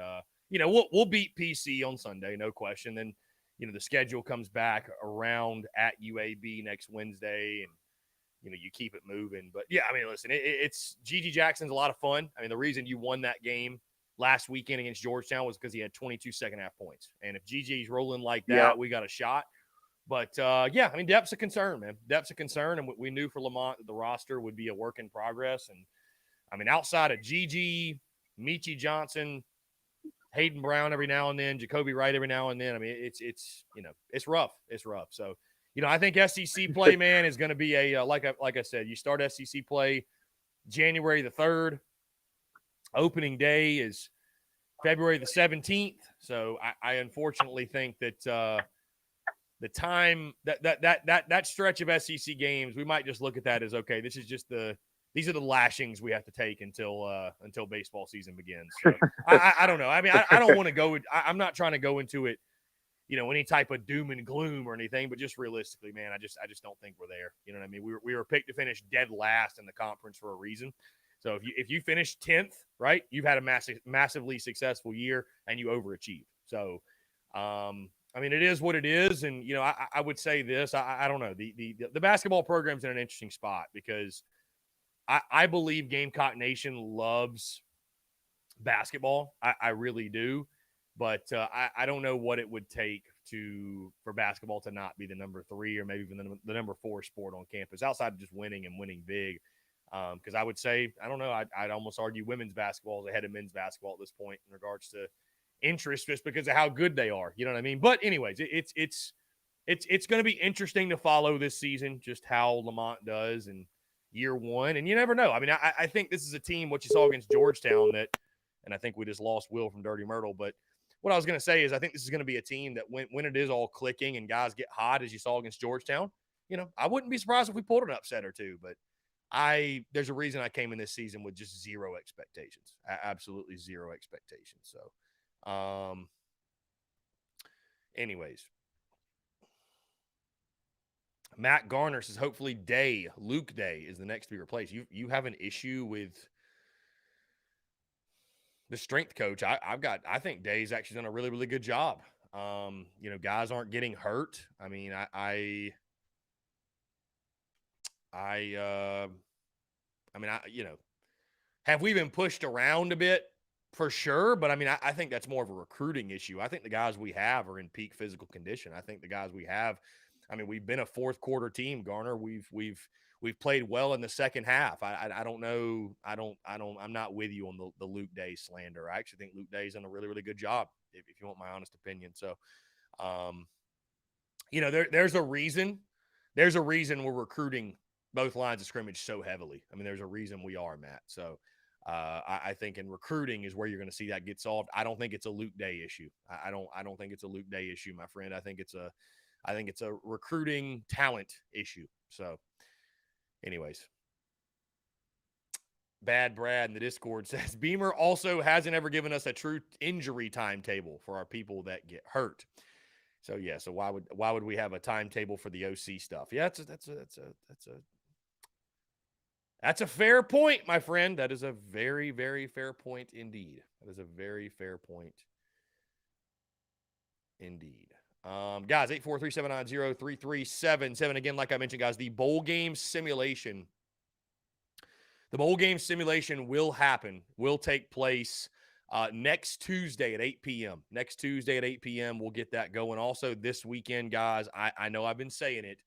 we'll beat PC on Sunday, no question. Then the schedule comes back around at UAB next Wednesday, and you keep it moving. But yeah, I mean, listen, it's Gigi Jackson's a lot of fun. I mean, the reason you won that game last weekend against Georgetown was because he had 22 second half points. And if Gigi's rolling like that, we got a shot. But yeah, I mean, depth's a concern, man. Depth's a concern. And we knew for Lamont that the roster would be a work in progress. And I mean, outside of Gigi, Michi Johnson, Hayden Brown every now and then, Jacoby Wright every now and then. I mean, it's rough. It's rough. So, I think SEC play, man, is going to be a like I said, you start SEC play January the 3rd. Opening day is February the 17th. So I unfortunately think that the time that stretch of SEC games, we might just look at that as okay. This is just these are the lashings we have to take until baseball season begins. So I don't know. I mean, I don't want to go. I'm not trying to go into it. Any type of doom and gloom or anything, but just realistically, man, I just don't think we're there. You know what I mean? We were picked to finish dead last in the conference for a reason. So if you finish 10th, right, you've had a massively successful year and you overachieved. So, I mean, it is what it is. And, I would say this, I don't know, the basketball program's in an interesting spot because I believe Gamecock Nation loves basketball. I really do. But I don't know what it would take for basketball to not be the number 3 or maybe even the number 4 sport on campus outside of just winning and winning big. Because I would say, I don't know, I'd almost argue women's basketball is ahead of men's basketball at this point in regards to interest just because of how good they are. You know what I mean? But anyways, it's it's going to be interesting to follow this season, just how Lamont does in year one. And you never know. I mean, I think this is a team, what you saw against Georgetown, that, and I think we just lost Will from Dirty Myrtle. But what I was going to say is I think this is going to be a team that when it is all clicking and guys get hot, as you saw against Georgetown, I wouldn't be surprised if we pulled an upset or two. But there's a reason I came in this season with just zero expectations, absolutely zero expectations. So, anyways, Matt Garner says, hopefully Luke Day is the next to be replaced. You have an issue with the strength coach. I think Day's actually done a really, really good job. Guys aren't getting hurt. I mean, have we been pushed around a bit? For sure, but I mean, I think that's more of a recruiting issue. I think the guys we have are in peak physical condition. I think the guys we have, I mean, we've been a fourth quarter team, Garner. We've played well in the second half. I don't know. I'm not with you on the Luke Day slander. I actually think Luke Day's done a really, really good job, if you want my honest opinion. So, there's a reason. There's a reason we're recruiting both lines of scrimmage so heavily. I mean, there's a reason we are, Matt. So, I think in recruiting is where you're going to see that get solved. I don't think it's a Luke Day issue. I don't think it's a Luke Day issue, my friend. I think it's a recruiting talent issue. So, anyways, Bad Brad in the Discord says Beamer also hasn't ever given us a true injury timetable for our people that get hurt. So yeah, so why would we have a timetable for the OC stuff? Yeah, that's a fair point, my friend. That is a very, very fair point indeed. That is a very fair point indeed. Guys, 843-790-3377. Again, like I mentioned, guys, the bowl game simulation will take place next Tuesday at 8 p.m. Next Tuesday at 8 p.m. We'll get that going. Also, this weekend, guys, I know I've been saying it,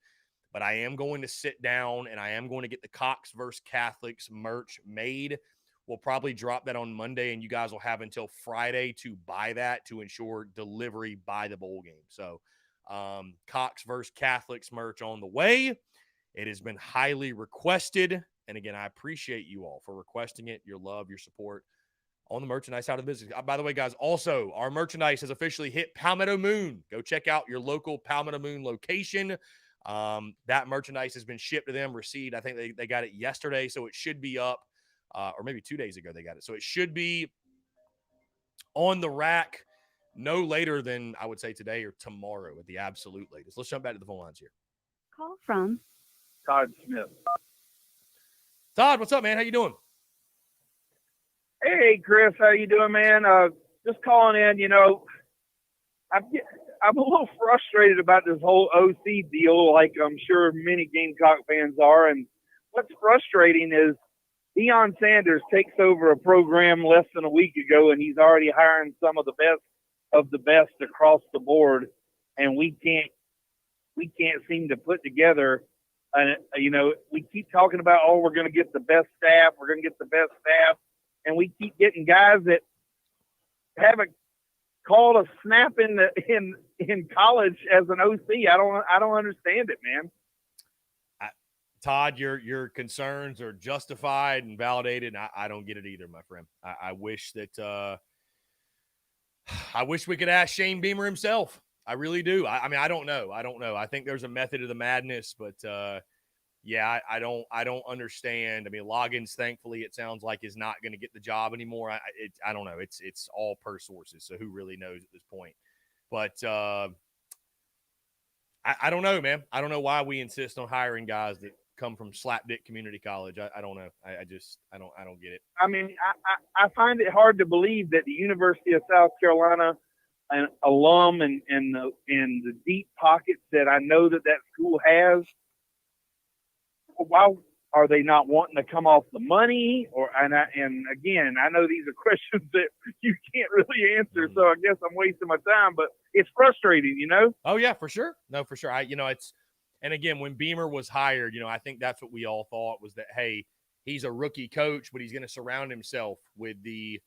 but I am going to sit down and I am going to get the Cox vs. Catholics merch made. We'll probably drop that on Monday, and you guys will have until Friday to buy that to ensure delivery by the bowl game. So, Cox vs. Catholics merch on the way. It has been highly requested. And again, I appreciate you all for requesting it, your love, your support on the merchandise side of the business. By the way, guys, also, our merchandise has officially hit Palmetto Moon. Go check out your local Palmetto Moon location. That merchandise has been shipped to them, received. I think they got it yesterday, so it should be up, or maybe 2 days ago they got it. So it should be on the rack no later than, I would say, today or tomorrow at the absolute latest. Let's jump back to the phone lines here. Call from Todd Smith. Todd, what's up, man? How you doing? Hey, Chris, how you doing, man? Just calling in. I'm a little frustrated about this whole OC deal, like I'm sure many Gamecock fans are. And what's frustrating is Deion Sanders takes over a program less than a week ago, and he's already hiring some of the best across the board, and we can't seem to put together. We keep talking about, we're going to get the best staff, and we keep getting guys that haven't called a snap in college as an OC. I don't understand it, man. Todd, your concerns are justified and validated. And I don't get it either, my friend. I wish that I wish we could ask Shane Beamer himself. I really do. I mean, I don't know. I think there's a method to the madness, but yeah, I don't understand. I mean, Loggins, thankfully, it sounds like is not going to get the job anymore. I don't know. It's all per sources, so who really knows at this point? But I don't know, man. I don't know why we insist on hiring guys that come from Slapdick Community College. I don't know. I don't get it. I mean, I find it hard to believe that the University of South Carolina, an alum and the deep pockets that I know that school has, why are they not wanting to come off the money? And again, I know these are questions that you can't really answer, so I guess I'm wasting my time. But it's frustrating, Oh yeah, for sure. No, for sure. And again, when Beamer was hired, I think that's what we all thought was that, hey, he's a rookie coach, but he's going to surround himself with the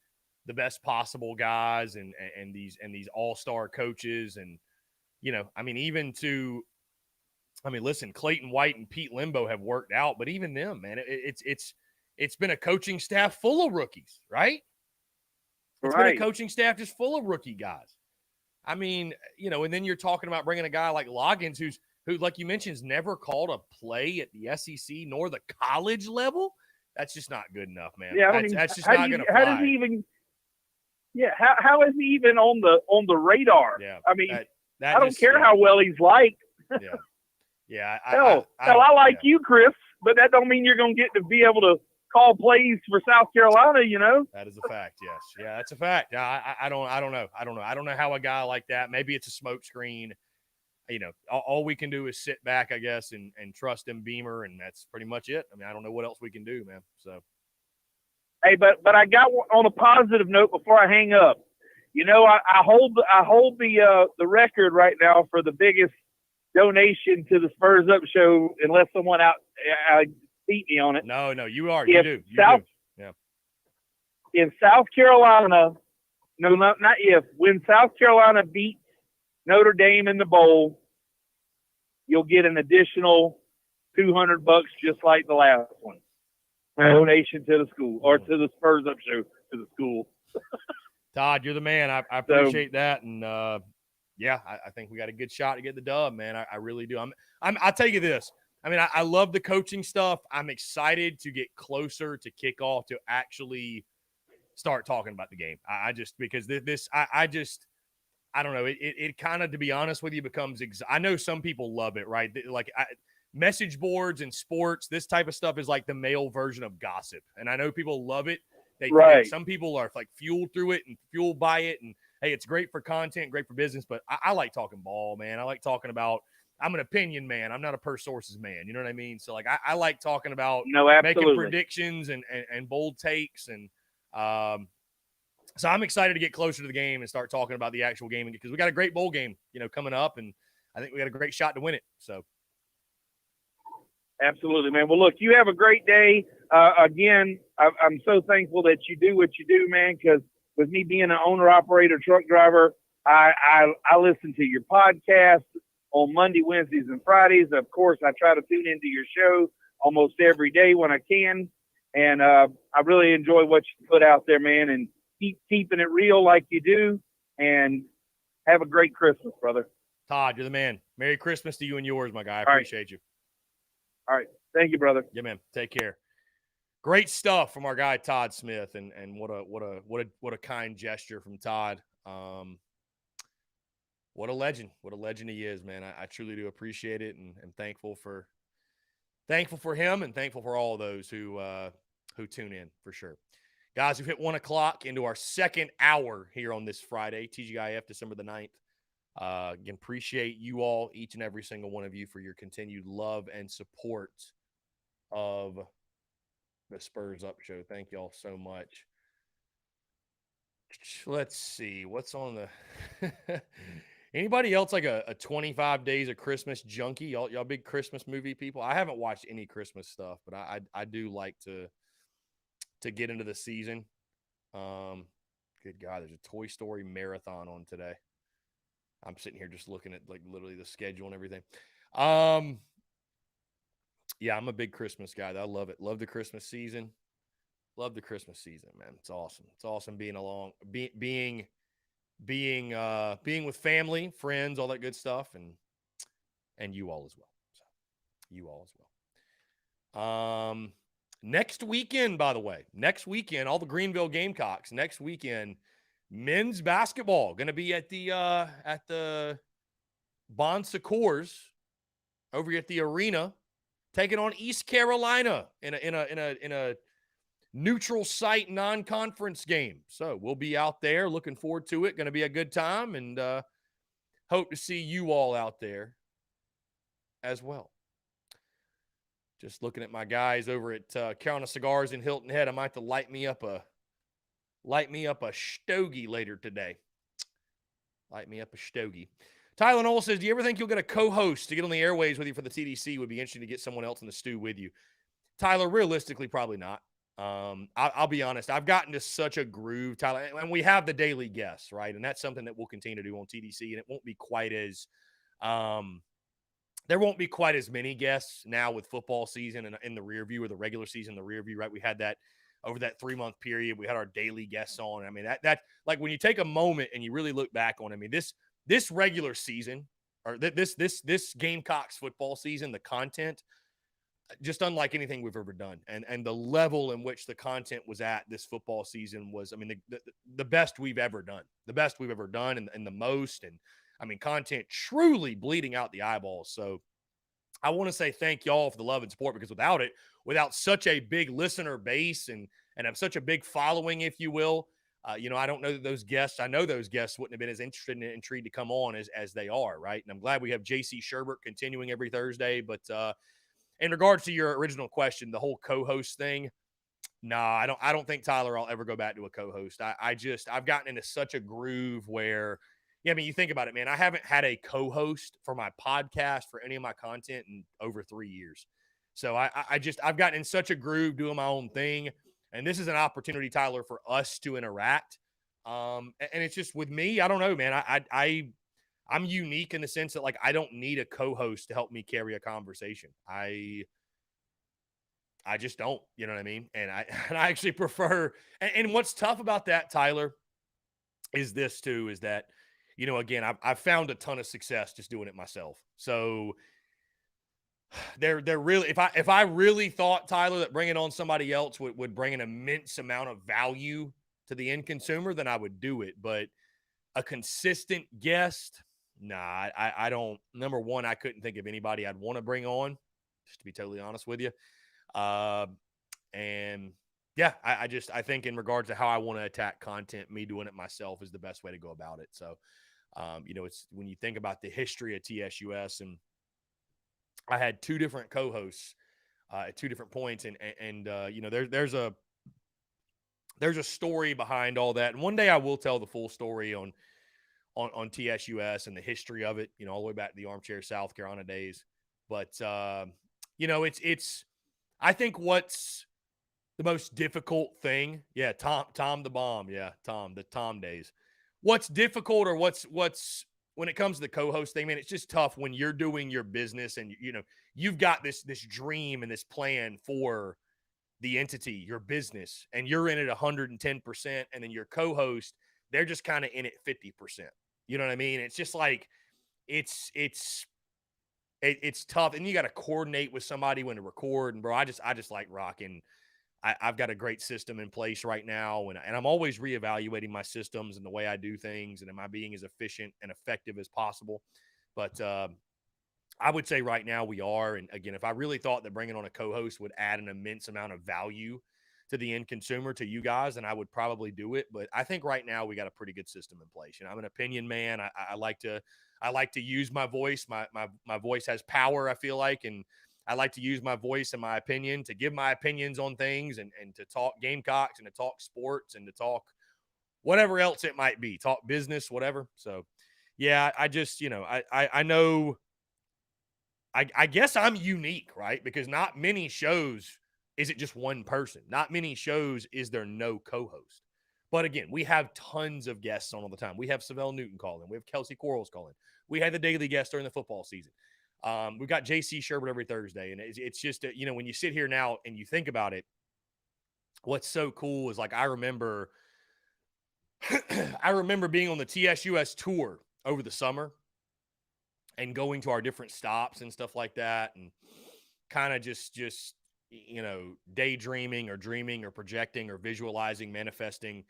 best possible guys and these all-star coaches, and listen, Clayton White and Pete Limbo have worked out, but even them, man, it's been a coaching staff full of rookies, right? It's been a coaching staff just full of rookie guys. I mean, and then you're talking about bringing a guy like Loggins, who, like you mentioned, has never called a play at the SEC nor the college level. That's just not good enough, man. Yeah, that's just not going to fly. How does he even? Yeah, how is he even on the radar? Yeah, I mean, that I don't care how well he's liked. Yeah. I like you, Chris, but that don't mean you're going to get to be able to call plays for South Carolina. That is a fact. Yes, yeah, that's a fact. I don't know. I don't know how a guy like that. Maybe it's a smokescreen. All we can do is sit back, I guess, and trust in Beamer, and that's pretty much it. I mean, I don't know what else we can do, man. So. Hey, but I got on a positive note before I hang up. I hold the record right now for the biggest donation to the Spurs Up show, unless someone beat me on it. No, you are. You do. Yeah. In South Carolina, not if. When South Carolina beats Notre Dame in the bowl, you'll get an additional $200 just like the last one. Donation to the school or to the Spurs Up show to the school. Todd, you're the man. I appreciate that, and I think we got a good shot to get the dub, man. I really do. I'll tell you this. I mean, I love the coaching stuff. I'm excited to get closer to kickoff to actually start talking about the game. I don't know. It kind of, to be honest with you, becomes. I know some people love it, right? Like message boards and sports, this type of stuff is like the male version of gossip, and I know people love it. Some people are like fueled through it and fueled by it, and hey, it's great for content, great for business. But I like talking ball, man. I like talking about. I'm an opinion man. I'm not a per sources man. You know what I mean? So like, I like talking about making predictions and bold takes, and so I'm excited to get closer to the game and start talking about the actual game, because we got a great bowl game, coming up, and I think we got a great shot to win it. So. Absolutely, man. Well, look, you have a great day. Again, I'm so thankful that you do what you do, man, because with me being an owner-operator truck driver, I listen to your podcast on Monday, Wednesdays, and Fridays. Of course, I try to tune into your show almost every day when I can, and I really enjoy what you put out there, man, and keep keeping it real like you do, and have a great Christmas, brother. Todd, you're the man. Merry Christmas to you and yours, my guy. I appreciate you. All right. Thank you, brother. Yeah, man. Take care. Great stuff from our guy Todd Smith, and what a kind gesture from Todd. What a legend. What a legend he is, man. I truly do appreciate it, and thankful for him, and thankful for all of those who tune in, for sure. Guys, we've hit 1:00 into our second hour here on this Friday, TGIF December the 9th. Again, appreciate you all, each and every single one of you, for your continued love and support of the Spurs Up show. Thank y'all so much. Let's see what's on the anybody else like a 25 Days of Christmas junkie? Y'all big Christmas movie people? I haven't watched any Christmas stuff, but I do like to get into the season. Good God, there's a Toy Story marathon on today. I'm sitting here just looking at like literally the schedule and everything. Yeah, I'm a big Christmas guy. I love it. Love the Christmas season. Love the Christmas season, man. It's awesome. It's awesome being being with family, friends, all that good stuff, and you all as well. So, you all as well. Next weekend, by the way, all the Greenville Gamecocks. Next weekend, men's basketball going to be at the Bon Secours over at the arena, taking on East Carolina in a neutral site non-conference game. So we'll be out there, looking forward to it. Going to be a good time, and hope to see you all out there as well. Just looking at my guys over at Carolina Cigars in Hilton Head. I might have to light me up a stogie later today. Light me up a stogie. Tyler Knoll says, do you ever think you'll get a co-host to get on the airways with you for the TDC? Would be interesting to get someone else in the stew with you. Tyler, realistically, probably not. I'll be honest. I've gotten to such a groove, Tyler, and we have the daily guests, right? And that's something that we'll continue to do on TDC, and it won't be quite as There won't be quite as many guests now with football season and in the rear view, or the regular season in the rear view, right? We had that over that 3-month period. We had our daily guests on. I mean, that like when you take a moment and you really look back on it, I mean, this regular season, or this Gamecocks football season, the content, just unlike anything we've ever done. And the level in which the content was at this football season was, I mean, the best we've ever done. The best we've ever done, and the most. And I mean, content truly bleeding out the eyeballs. So I want to say thank y'all for the love and support, because without such a big listener base and have such a big following, if you will, I don't know that those guests wouldn't have been as interested and intrigued to come on as they are, right? And I'm glad we have JC Sherbert continuing every Thursday. But in regards to your original question, the whole co-host thing, nah, I don't think, Tyler, I'll ever go back to a co-host. I've gotten into such a groove where, yeah, I mean, you think about it, man. I haven't had a co-host for my podcast, for any of my content, in over 3 years. So I've gotten in such a groove doing my own thing. And this is an opportunity, Tyler, for us to interact. And it's just, with me, I don't know, man. I'm unique in the sense that, like, I don't need a co-host to help me carry a conversation. I just don't, you know what I mean? And I actually prefer, and what's tough about that, Tyler, is this too, is that, again, I've found a ton of success just doing it myself. So they're really, if I really thought, Tyler, that bringing on somebody else would bring an immense amount of value to the end consumer, then I would do it. But a consistent guest, nah, I don't. Number one, I couldn't think of anybody I'd want to bring on, just to be totally honest with you. And yeah, I think in regards to how I want to attack content, me doing it myself is the best way to go about it. So, it's when you think about the history of TSUS, and I had 2 different co-hosts at 2 different points, and there's a story behind all that. And one day I will tell the full story on TSUS and the history of it, all the way back to the Armchair South Carolina days. But it's I think what's the most difficult thing, yeah, Tom the Bomb, yeah, the Tom days. What's difficult, or what's when it comes to the co-host thing, man, it's just tough when you're doing your business and you've got this dream and this plan for the entity, your business, and you're in it 110%, and then your co-host, they're just kind of in it 50%. You know what I mean? It's just like it's tough, and you got to coordinate with somebody when to record. And bro, I just like rocking. I've got a great system in place right now, and I'm always reevaluating my systems and the way I do things, and am I being as efficient and effective as possible. But I would say right now we are. And again, if I really thought that bringing on a co-host would add an immense amount of value to the end consumer, to you guys, then I would probably do it. But I think right now we got a pretty good system in place. I'm an opinion man. I like to use my voice. My voice has power, I feel like, and I like to use my voice and my opinion to give my opinions on things, and to talk Gamecocks, and to talk sports, and to talk whatever else it might be, talk business, whatever. So yeah, I just, I know, I guess I'm unique, right? Because not many shows is it just one person. Not many shows is there no co-host. But again, we have tons of guests on all the time. We have Savell Newton calling. We have Kelsey Quarles calling. We had the daily guest during the football season. We've got JC Sherbert every Thursday. And it's just, when you sit here now and you think about it, what's so cool is, like, I remember being on the TSUS tour over the summer and going to our different stops and stuff like that, and kind of just daydreaming or dreaming or projecting or visualizing, manifesting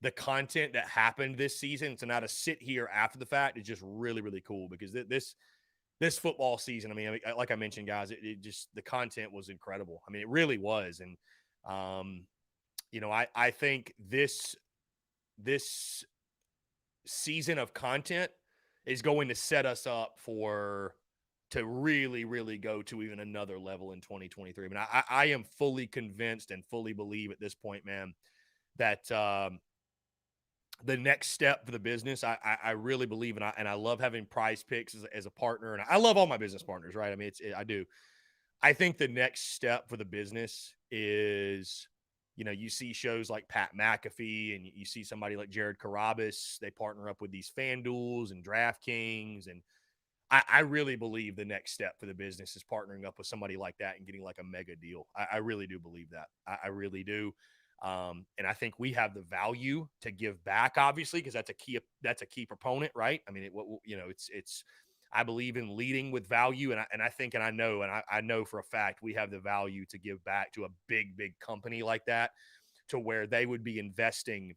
the content that happened this season. So now to sit here after the fact is just really, really cool, because this football season, I mean, like I mentioned, guys, it just, the content was incredible. I mean, it really was. And, I think this season of content is going to set us up to really, really go to even another level in 2023. I mean, I am fully convinced and fully believe at this point, man, that the next step for the business, I really believe, and I love having Prize Picks as a partner, and I love all my business partners, right? I mean, I do. I think the next step for the business is, you see shows like Pat McAfee, and you see somebody like Jared Carabas. They partner up with these FanDuels and DraftKings, and I really believe the next step for the business is partnering up with somebody like that and getting like a mega deal. I really do believe that. I really do. And I think we have the value to give back, obviously, because that's a key proponent, right? I mean, I believe in leading with value, and I know for a fact we have the value to give back to a big company like that, to where they would be investing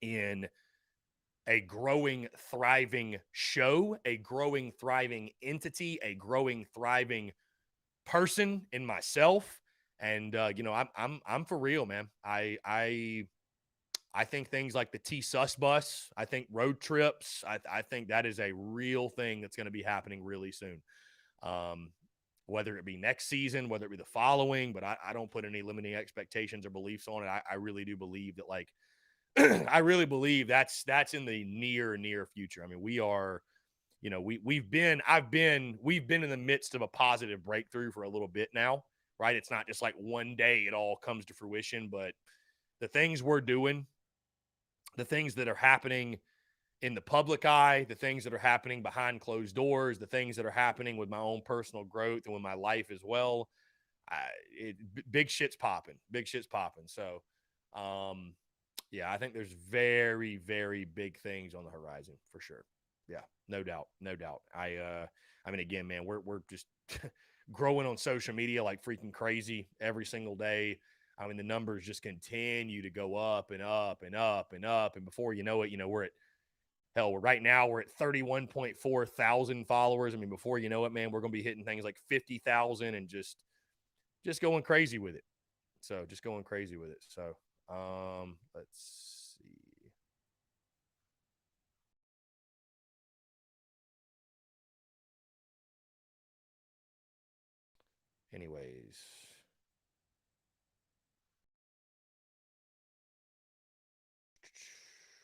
in a growing, thriving show, a growing, thriving entity, a growing, thriving person in myself. And I'm for real, man. I think things like the T-Sus bus, I think road trips, I think that is a real thing that's going to be happening really soon. Whether it be next season, whether it be the following, but I don't put any limiting expectations or beliefs on it. I really do believe that, like, I really believe that's in the near future. I mean, we are, we've been in the midst of a positive breakthrough for a little bit now, right? It's not just like one day it all comes to fruition, but the things we're doing, the things that are happening in the public eye, the things that are happening behind closed doors, the things that are happening with my own personal growth and with my life as well, big shit's popping. So, yeah, I think there's very, very big things on the horizon for sure. Yeah, no doubt. I mean, again, man, we're just growing on social media like freaking crazy every single day. I mean, the numbers just continue to go up and up and up and up. And before you know it, we're right now we're at 31.4 thousand followers. I mean, before you know it, man, we're going to be hitting things like 50,000 and just going crazy with it. So let's see. Anyways.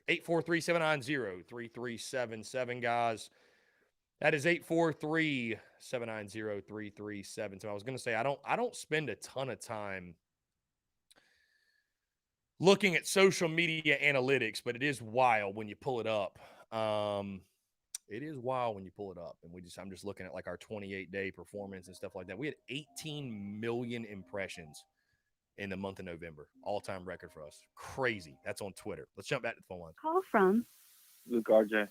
Eight 843-790-3377, guys. That is 843-790-3377. So I was going to say, I don't spend a ton of time looking at social media analytics, but it is wild when you pull it up. And I'm just looking at like our 28-day performance and stuff like that. We had 18 million impressions in the month of November. All-time record for us. Crazy. That's on Twitter. Let's jump back to the phone line. Call from Luke RJ.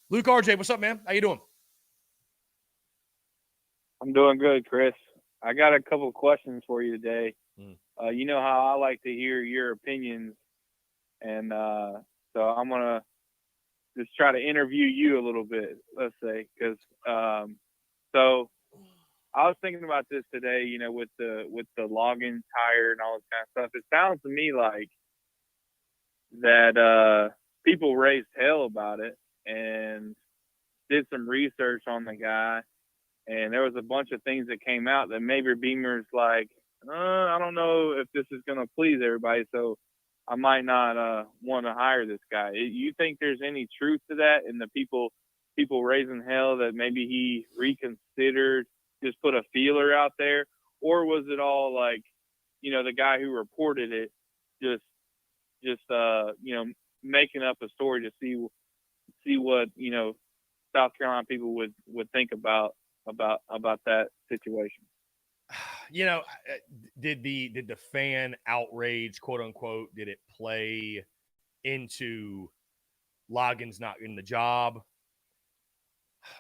Luke RJ, what's up, man? How you doing? I'm doing good, Chris. I got a couple of questions for you today. Mm. You know how I like to hear your opinions, and so I'm gonna just try to interview you a little bit, let's say, because so I was thinking about this today. With the login tire and all this kind of stuff, it sounds to me like that people raised hell about it and did some research on the guy, and there was a bunch of things that came out that maybe Beamer's like, I don't know if this is going to please everybody, so I might not want to hire this guy. You think there's any truth to that, and the people raising hell that maybe he reconsidered, just put a feeler out there, or was it all like, the guy who reported it just making up a story to see what South Carolina people would think about that situation? Did the fan outrage, quote unquote, did it play into Loggins not in the job?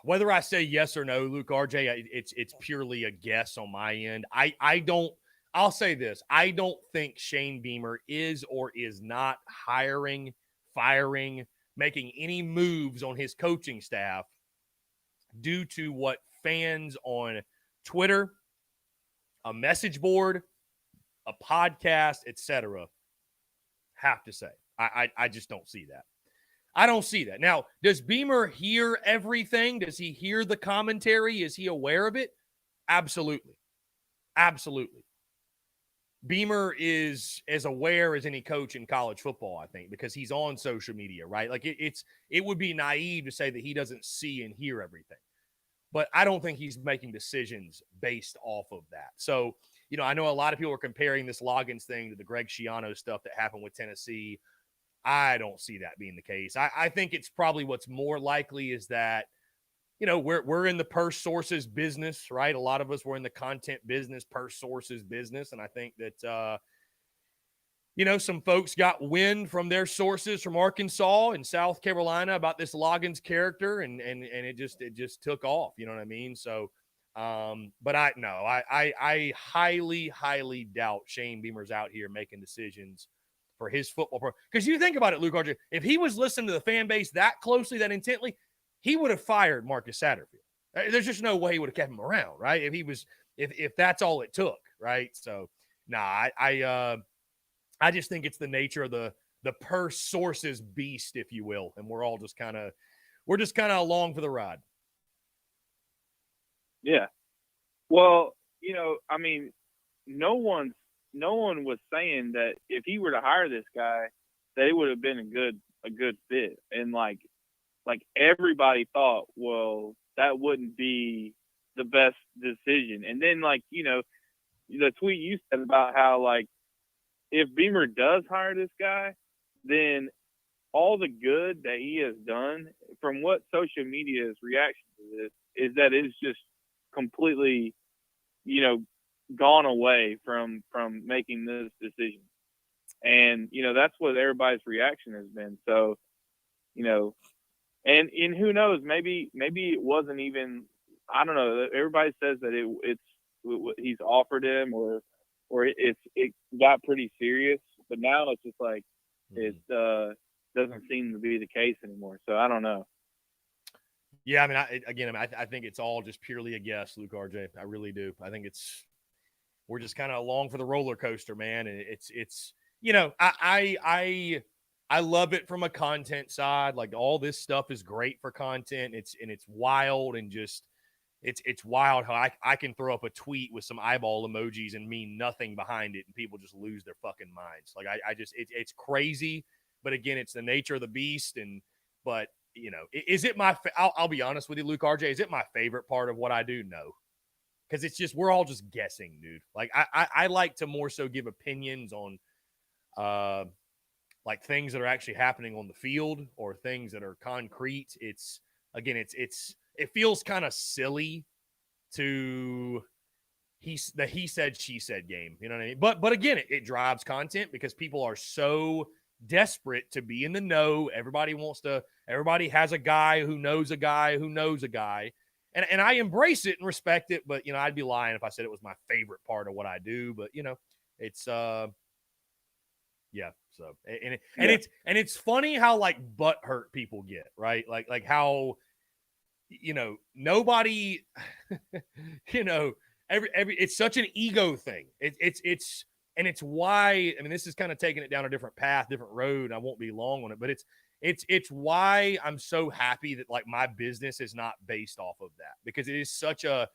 Whether I say yes or no, Luke RJ, it's purely a guess on my end. I'll say this. I don't think Shane Beamer is or is not hiring, firing, making any moves on his coaching staff due to what fans on Twitter, a message board, a podcast, etc. have to say. I just don't see that. I don't see that. Now, does Beamer hear everything? Does he hear the commentary? Is he aware of it? Absolutely. Beamer is as aware as any coach in college football, I think, because he's on social media, right? Like it would be naive to say that he doesn't see and hear everything. But I don't think he's making decisions based off of that. So, I know a lot of people are comparing this Loggins thing to the Greg Schiano stuff that happened with Tennessee. I don't see that being the case. I think it's probably what's more likely is that, we're in the purse sources business, right? A lot of us were in the content business, purse sources business. And I think that, some folks got wind from their sources from Arkansas and South Carolina about this Loggins character, and it just took off. You know what I mean? So, but I highly, highly doubt Shane Beamer's out here making decisions for his football program. Because you think about it, Luke Archer, if he was listening to the fan base that closely, that intently, he would have fired Marcus Satterfield. There's just no way he would have kept him around, right? If that's all it took, right? So, I just think it's the nature of the purse sources beast, if you will, and we're all just kind of along for the ride. Yeah. Well, I mean, no one was saying that if he were to hire this guy, that it would have been a good fit. And like everybody thought, well, that wouldn't be the best decision. And then the tweet you said about how if Beamer does hire this guy, then all the good that he has done, from what social media's reaction to this, is that it's just completely, gone away from making this decision. And, that's what everybody's reaction has been. So, and who knows, maybe it wasn't even, I don't know. Everybody says that he's offered him or it got pretty serious, but now it's just it doesn't seem to be the case anymore. So I don't know. Yeah, I mean, I think it's all just purely a guess, Luke RJ. I really do. I think we're just kind of along for the roller coaster, man. And it's I love it from a content side. Like, all this stuff is great for content. It's wild, and just it's wild how I can throw up a tweet with some eyeball emojis and mean nothing behind it, and people just lose their fucking minds. Like, it's crazy, but again, it's the nature of the beast. But is it I'll be honest with you, Luke RJ, is it my favorite part of what I do? No, because it's just, we're all just guessing, dude. Like, I like to more so give opinions on like things that are actually happening on the field or things that are concrete. It's, again, it feels kind of silly to he said, she said game. You know what I mean? But again, it drives content because people are so desperate to be in the know. Everybody has a guy who knows a guy who knows a guy. And I embrace it and respect it, but I'd be lying if I said it was my favorite part of what I do. But it's yeah. So it's funny how butt hurt people get, right? Like how nobody every it's such an ego thing. It's why, this is kind of taking it down a different path, different road. I won't be long on it, but it's why I'm so happy that my business is not based off of that, because it is such a,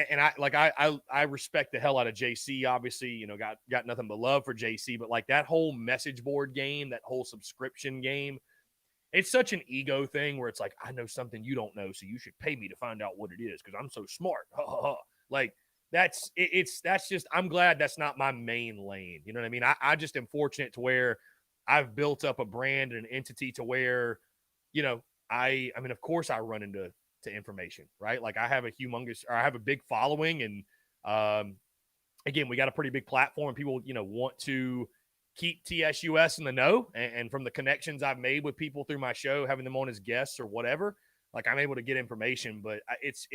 and I respect the hell out of JC, obviously, got nothing but love for JC, but that whole message board game, that whole subscription game, it's such an ego thing where it's I know something you don't know, so you should pay me to find out what it is because I'm so smart. That's just, I'm glad that's not my main lane. You know what I mean? I just am fortunate to where I've built up a brand and an entity to where, I mean, of course I run into information, right? I have a big following, and again, we got a pretty big platform. People, want to keep TSUS in the know, and from the connections I've made with people through my show, having them on as guests or whatever, I'm able to get information. But it's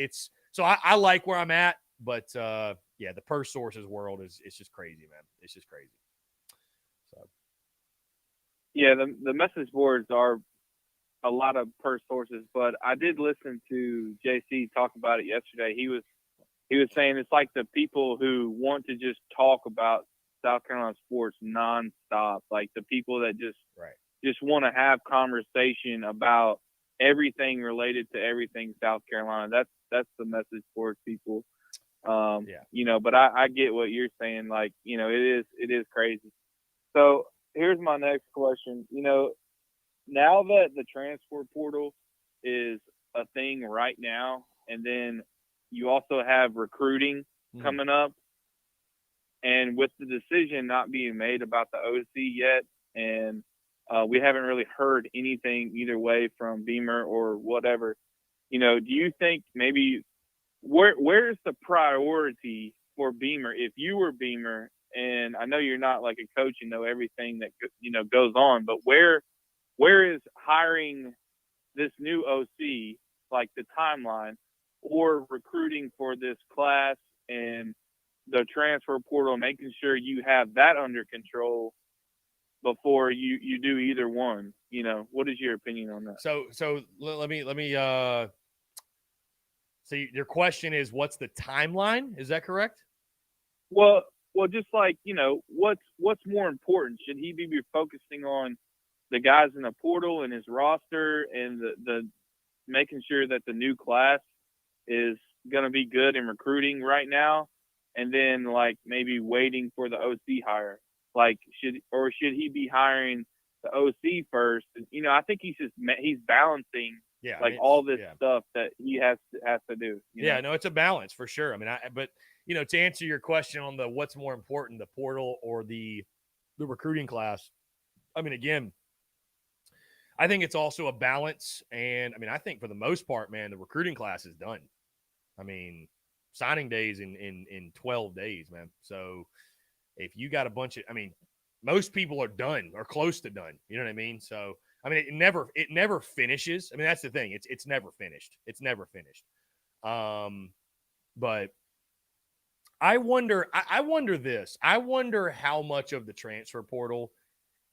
so I like where I'm at. But yeah, the purse sources world it's just crazy, man. It's just crazy. So yeah, the message boards are a lot of purse sources, but I did listen to JC talk about it yesterday. He was saying it's like the people who want to just talk about South Carolina sports nonstop, like the people that just want to have conversation about everything related to everything South Carolina. That's the message board people. But I get what you're saying. It is crazy. So here's my next question. Now that the transfer portal is a thing right now, and then you also have recruiting coming up, and with the decision not being made about the OC yet, and We haven't really heard anything either way from Beamer or whatever. Do you think maybe where's the priority for Beamer if you were Beamer? And I know you're not like a coach and know everything that goes on, but where is hiring this new OC, like the timeline, or recruiting for this class and the transfer portal, making sure you have that under control before you do either one? What is your opinion on that? So let me so your question is, what's the timeline? Is that correct? Well, just like, what's more important? Should he be focusing on the guys in the portal and his roster and the making sure that the new class is going to be good in recruiting right now, and then like maybe waiting for the OC hire? Like, should he be hiring the OC first? I think he's balancing all this stuff that he has to do. No, it's a balance for sure. I mean, but to answer your question on the what's more important, the portal or the recruiting class, I mean, again, I think it's also a balance. And I mean, I think for the most part, man, the recruiting class is done. I mean, signing days in 12 days, man. So if you got a bunch of, I mean, most people are done or close to done. You know what I mean? So, I mean, it never finishes. I mean, that's the thing. It's never finished. It's never finished. But I wonder this. I wonder how much of the transfer portal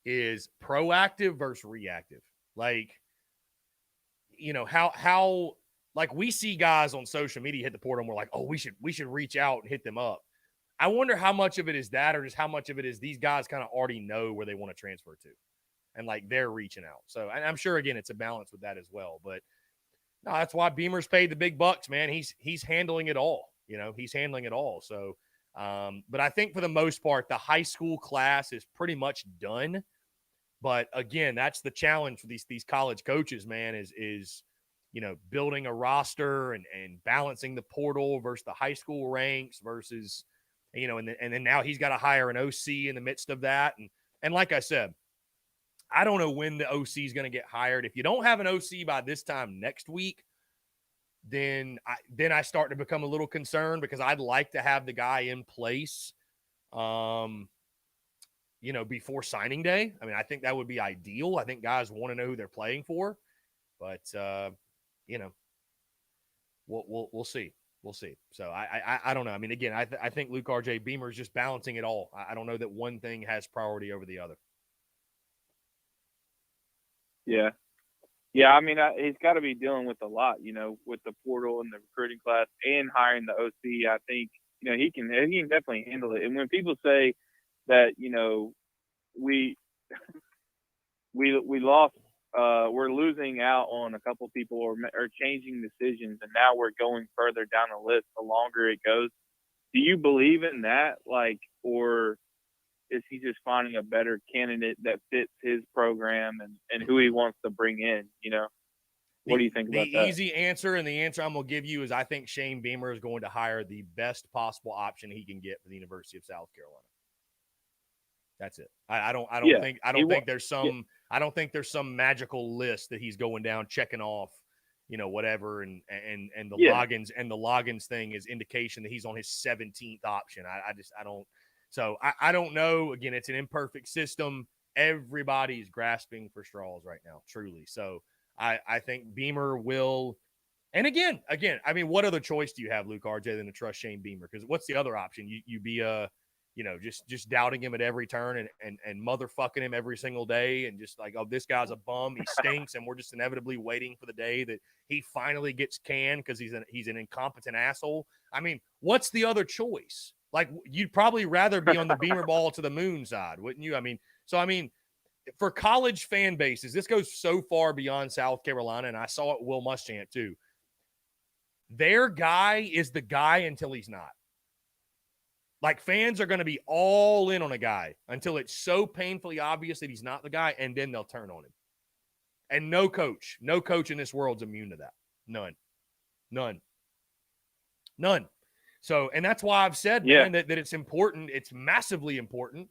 is proactive versus reactive. Like, how like we see guys on social media hit the portal and we're like, oh, we should reach out and hit them up. I wonder how much of it is that, or just how much of it is these guys kind of already know where they want to transfer to, and like they're reaching out. So, and I'm sure again it's a balance with that as well. But no, that's why Beamer's paid the big bucks, man. He's handling it all. He's handling it all. So, but I think for the most part, the high school class is pretty much done. But again, that's the challenge for these college coaches, man, is building a roster and balancing the portal versus the high school ranks versus, and then now he's got to hire an OC in the midst of that. And like I said, I don't know when the OC is going to get hired. If you don't have an OC by this time next week, then I start to become a little concerned, because I'd like to have the guy in place, before signing day. I mean, I think that would be ideal. I think guys want to know who they're playing for, but we'll see. We'll see. So I don't know. I mean, again, I think Luke R.J. Beamer is just balancing it all. I don't know that one thing has priority over the other. Yeah. Yeah, I mean, he's got to be dealing with a lot, with the portal and the recruiting class and hiring the OC. I think, he can definitely handle it. And when people say that, we lost, we're losing out on a couple people or changing decisions, and now we're going further down the list the longer it goes. Do you believe in that? Like, or is he just finding a better candidate that fits his program and who he wants to bring in? What do you think about that? The easy answer, and the answer I'm going to give you, is I think Shane Beamer is going to hire the best possible option he can get for the University of South Carolina. That's it. I don't think there's some magical list that he's going down checking off, whatever, and the logins thing is indication that he's on his 17th option. I don't. So I don't know. Again, it's an imperfect system. Everybody's grasping for straws right now, truly. So I think Beamer will. And again, I mean, what other choice do you have, Luke R.J., than to trust Shane Beamer? Because what's the other option? You be just doubting him at every turn and motherfucking him every single day, and just like, oh, this guy's a bum, he stinks, and we're just inevitably waiting for the day that he finally gets canned because he's an incompetent asshole. I mean, what's the other choice? Like, you'd probably rather be on the Beamer ball to the moon side, wouldn't you? I mean, for college fan bases, this goes so far beyond South Carolina, and I saw it Will Muschamp too. Their guy is the guy until he's not. Like, fans are going to be all in on a guy until it's so painfully obvious that he's not the guy, and then they'll turn on him. And no coach in this world's immune to that. None. So, and that's why I've said, man, that it's important. It's massively important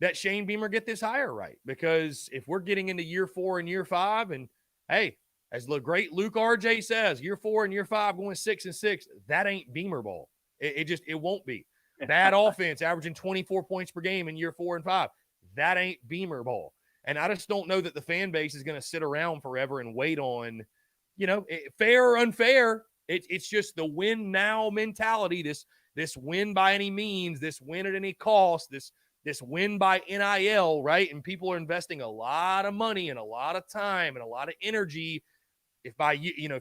that Shane Beamer get this hire right, because if we're getting into year 4 and year 5, and hey, as the great Luke RJ says, year 4 and year 5 going 6-6, that ain't Beamer ball. It won't be. Bad offense, averaging 24 points per game in year 4 and 5. That ain't Beamer ball. And I just don't know that the fan base is going to sit around forever and wait on, fair or unfair. It's just the win now mentality. This win by any means, this win at any cost, this win by NIL, right? And people are investing a lot of money and a lot of time and a lot of energy. If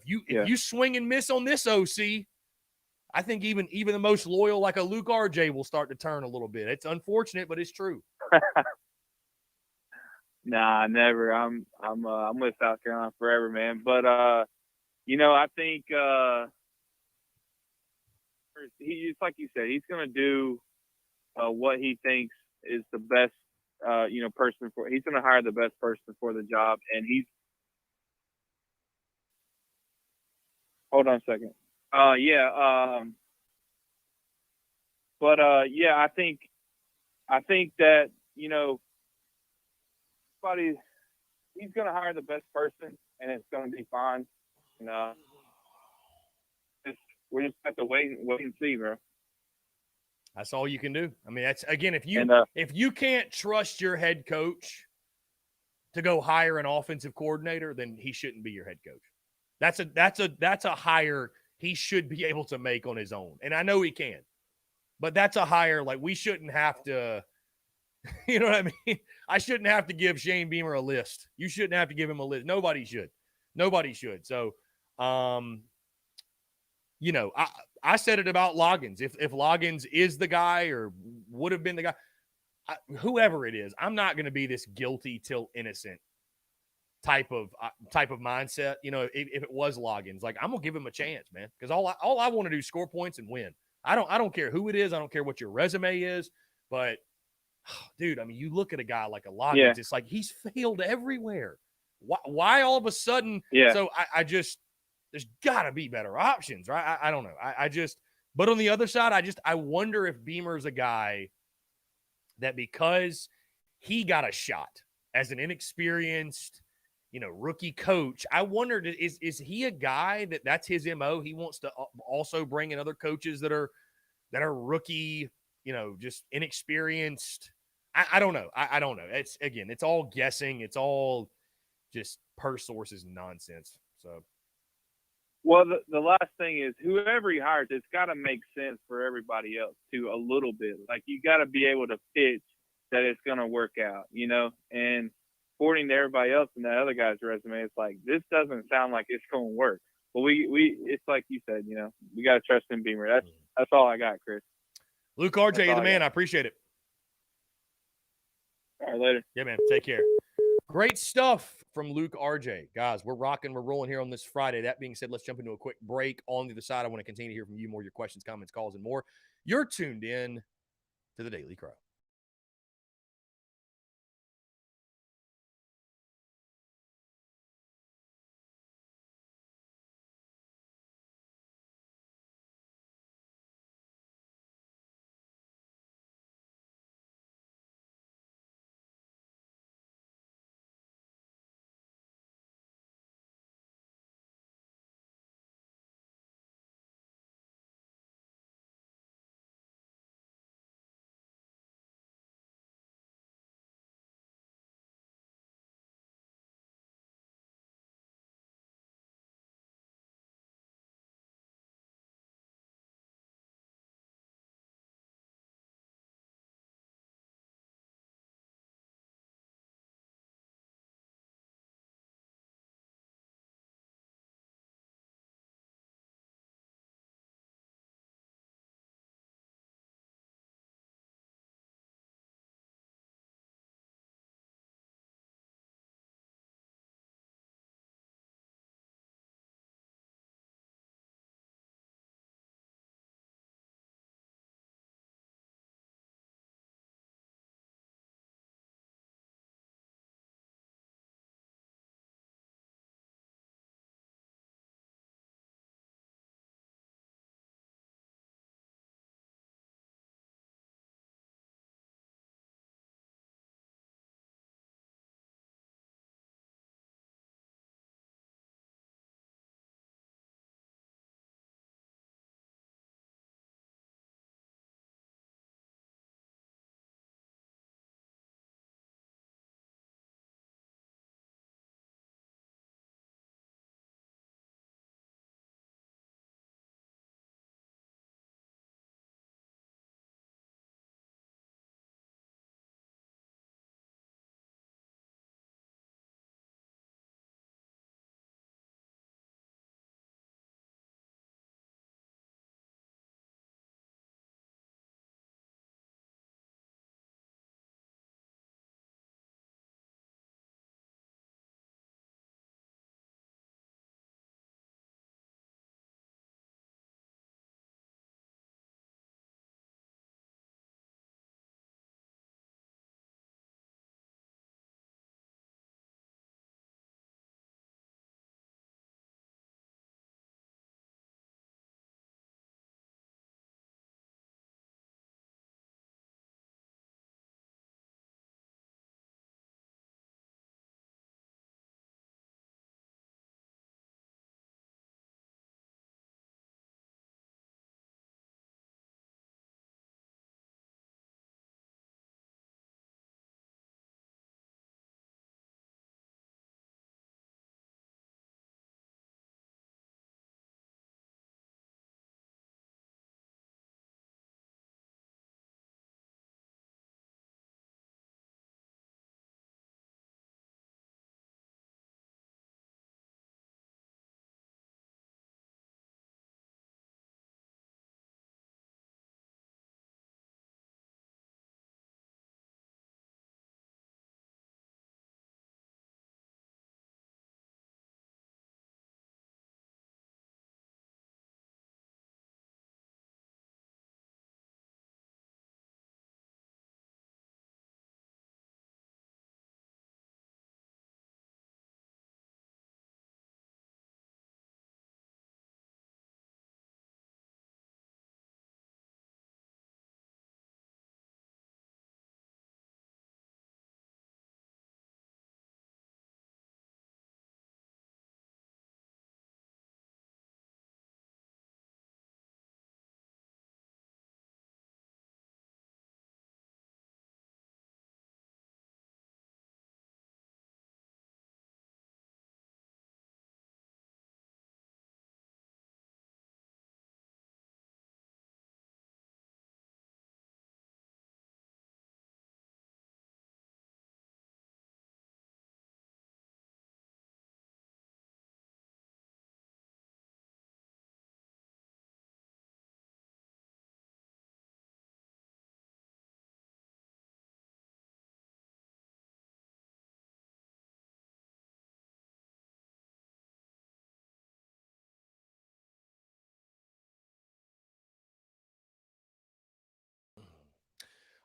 you swing and miss on this OC, I think even the most loyal, like a Luke RJ, will start to turn a little bit. It's unfortunate, but it's true. Nah, never. I'm with South Carolina forever, man. But I think he's like you said, he's gonna do what he thinks is the best person for. He's gonna hire the best person for the job, and he's. Hold on a second. I think that he's going to hire the best person, and it's going to be fine. And we just have to wait and see, bro. That's all you can do. I mean, that's again, if you can't trust your head coach to go hire an offensive coordinator, then he shouldn't be your head coach. That's a hire he should be able to make on his own. And I know he can. But that's a hire like we shouldn't have to you know what I mean? I shouldn't have to give Shane Beamer a list. You shouldn't have to give him a list. Nobody should. So, I said it about Loggins. If Loggins is the guy or would have been the guy, whoever it is, I'm not going to be this guilty till innocent type of mindset. If it was Loggins, like I'm gonna give him a chance, man, because all I want to do is score points and win. I don't care who it is. I don't care what your resume is, but dude, I mean, you look at a guy like a Loggins, It's like he's failed everywhere. Why all of a sudden? Yeah. So I just, there's got to be better options, right? I don't know. But on the other side, I wonder if Beamer's a guy that because he got a shot as an inexperienced, rookie coach, I wondered, is he a guy that's his MO? He wants to also bring in other coaches that are rookie, just inexperienced. I don't know. I don't know. It's all guessing. It's all just per sources nonsense. So, well, the last thing is whoever he hires, it's got to make sense for everybody else too, a little bit. Like you got to be able to pitch that it's going to work out, and according to everybody else in that other guy's resume, it's like, this doesn't sound like it's going to work. But it's like you said, we got to trust in Beamer. That's all I got, Chris. Luke RJ, you're the man. I appreciate it. All right, later. Yeah, man. Take care. Great stuff from Luke RJ. Guys, we're rocking. We're rolling here on this Friday. That being said, let's jump into a quick break. On the other side, I want to continue to hear from you more, your questions, comments, calls, and more. You're tuned in to the Daily Crow.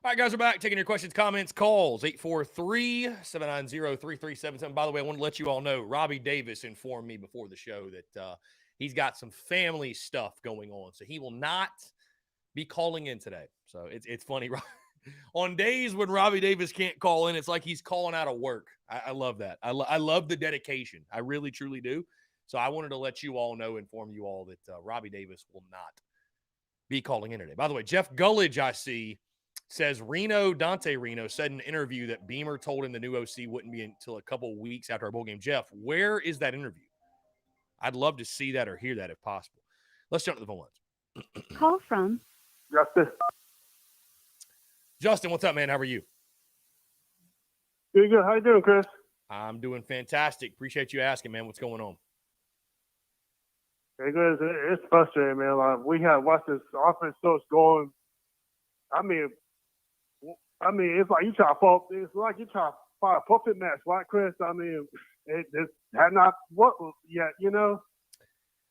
All right, guys, we're back taking your questions, comments, calls. 843-790-3377. By the way, I want to let you all know, Robbie Davis informed me before the show that he's got some family stuff going on, so he will not be calling in today. So it's funny. On days when Robbie Davis can't call in, it's like he's calling out of work. I love that. I love the dedication. I really, truly do. So I wanted to let you all know, inform you all that Robbie Davis will not be calling in today. By the way, Jeff Gullidge, I see, says Dante Reno said in an interview that Beamer told him the new OC wouldn't be until a couple of weeks after our bowl game. Jeff, where is that interview? I'd love to see that or hear that if possible. Let's jump to the phone lines. Call from Justin, what's up, man? How are you? Good, good. How you doing, Chris? I'm doing fantastic. Appreciate you asking, man. What's going on? Hey, good. It's frustrating, man. Like, we have watched this offense so it's going. I mean, it's like you try to fall. It's like you try to find a puppet match, right, Chris? I mean, it had not worked yet, you know.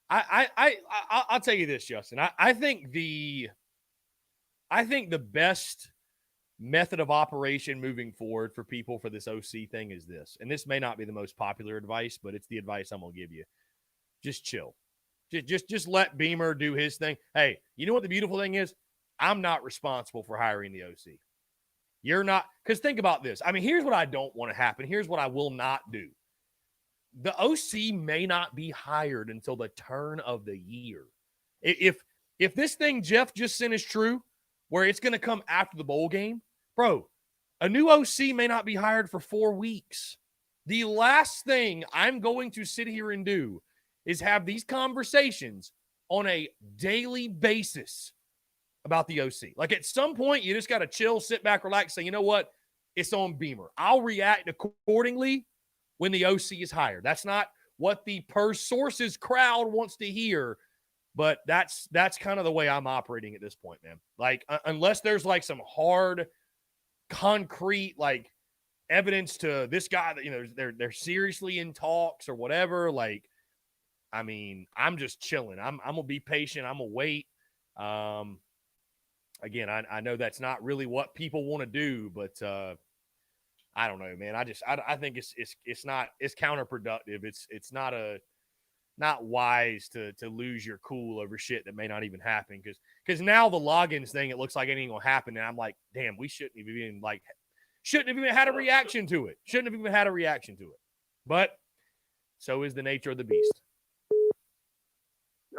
I'll tell you this, Justin. I think the best method of operation moving forward for people for this OC thing is this, and this may not be the most popular advice, but it's the advice I'm gonna give you. Just chill. Just let Beamer do his thing. Hey, you know what the beautiful thing is? I'm not responsible for hiring the OC. You're not, because think about this. I mean, here's what I don't want to happen. Here's what I will not do. The OC may not be hired until the turn of the year. If this thing Jeff just sent is true, where it's going to come after the bowl game, bro, a new OC may not be hired for 4 weeks. The last thing I'm going to sit here and do is have these conversations on a daily basis about the OC. Like, at some point, you just got to chill, sit back, relax, say, you know what? It's on Beamer. I'll react accordingly when the OC is hired. That's not what the per sources crowd wants to hear, but that's kind of the way I'm operating at this point, man. Like, unless there's like some hard, concrete, like, evidence to this guy that, you know, they're seriously in talks or whatever, like, I mean, I'm just chilling. I'm gonna be patient. I'm gonna wait. Again, I know that's not really what people want to do, but I don't know, man. I think it's counterproductive. It's not wise to lose your cool over shit that may not even happen, because now the logins thing, it looks like it ain't gonna happen, and I'm like, damn, we shouldn't have even had a reaction to it. But so is the nature of the beast.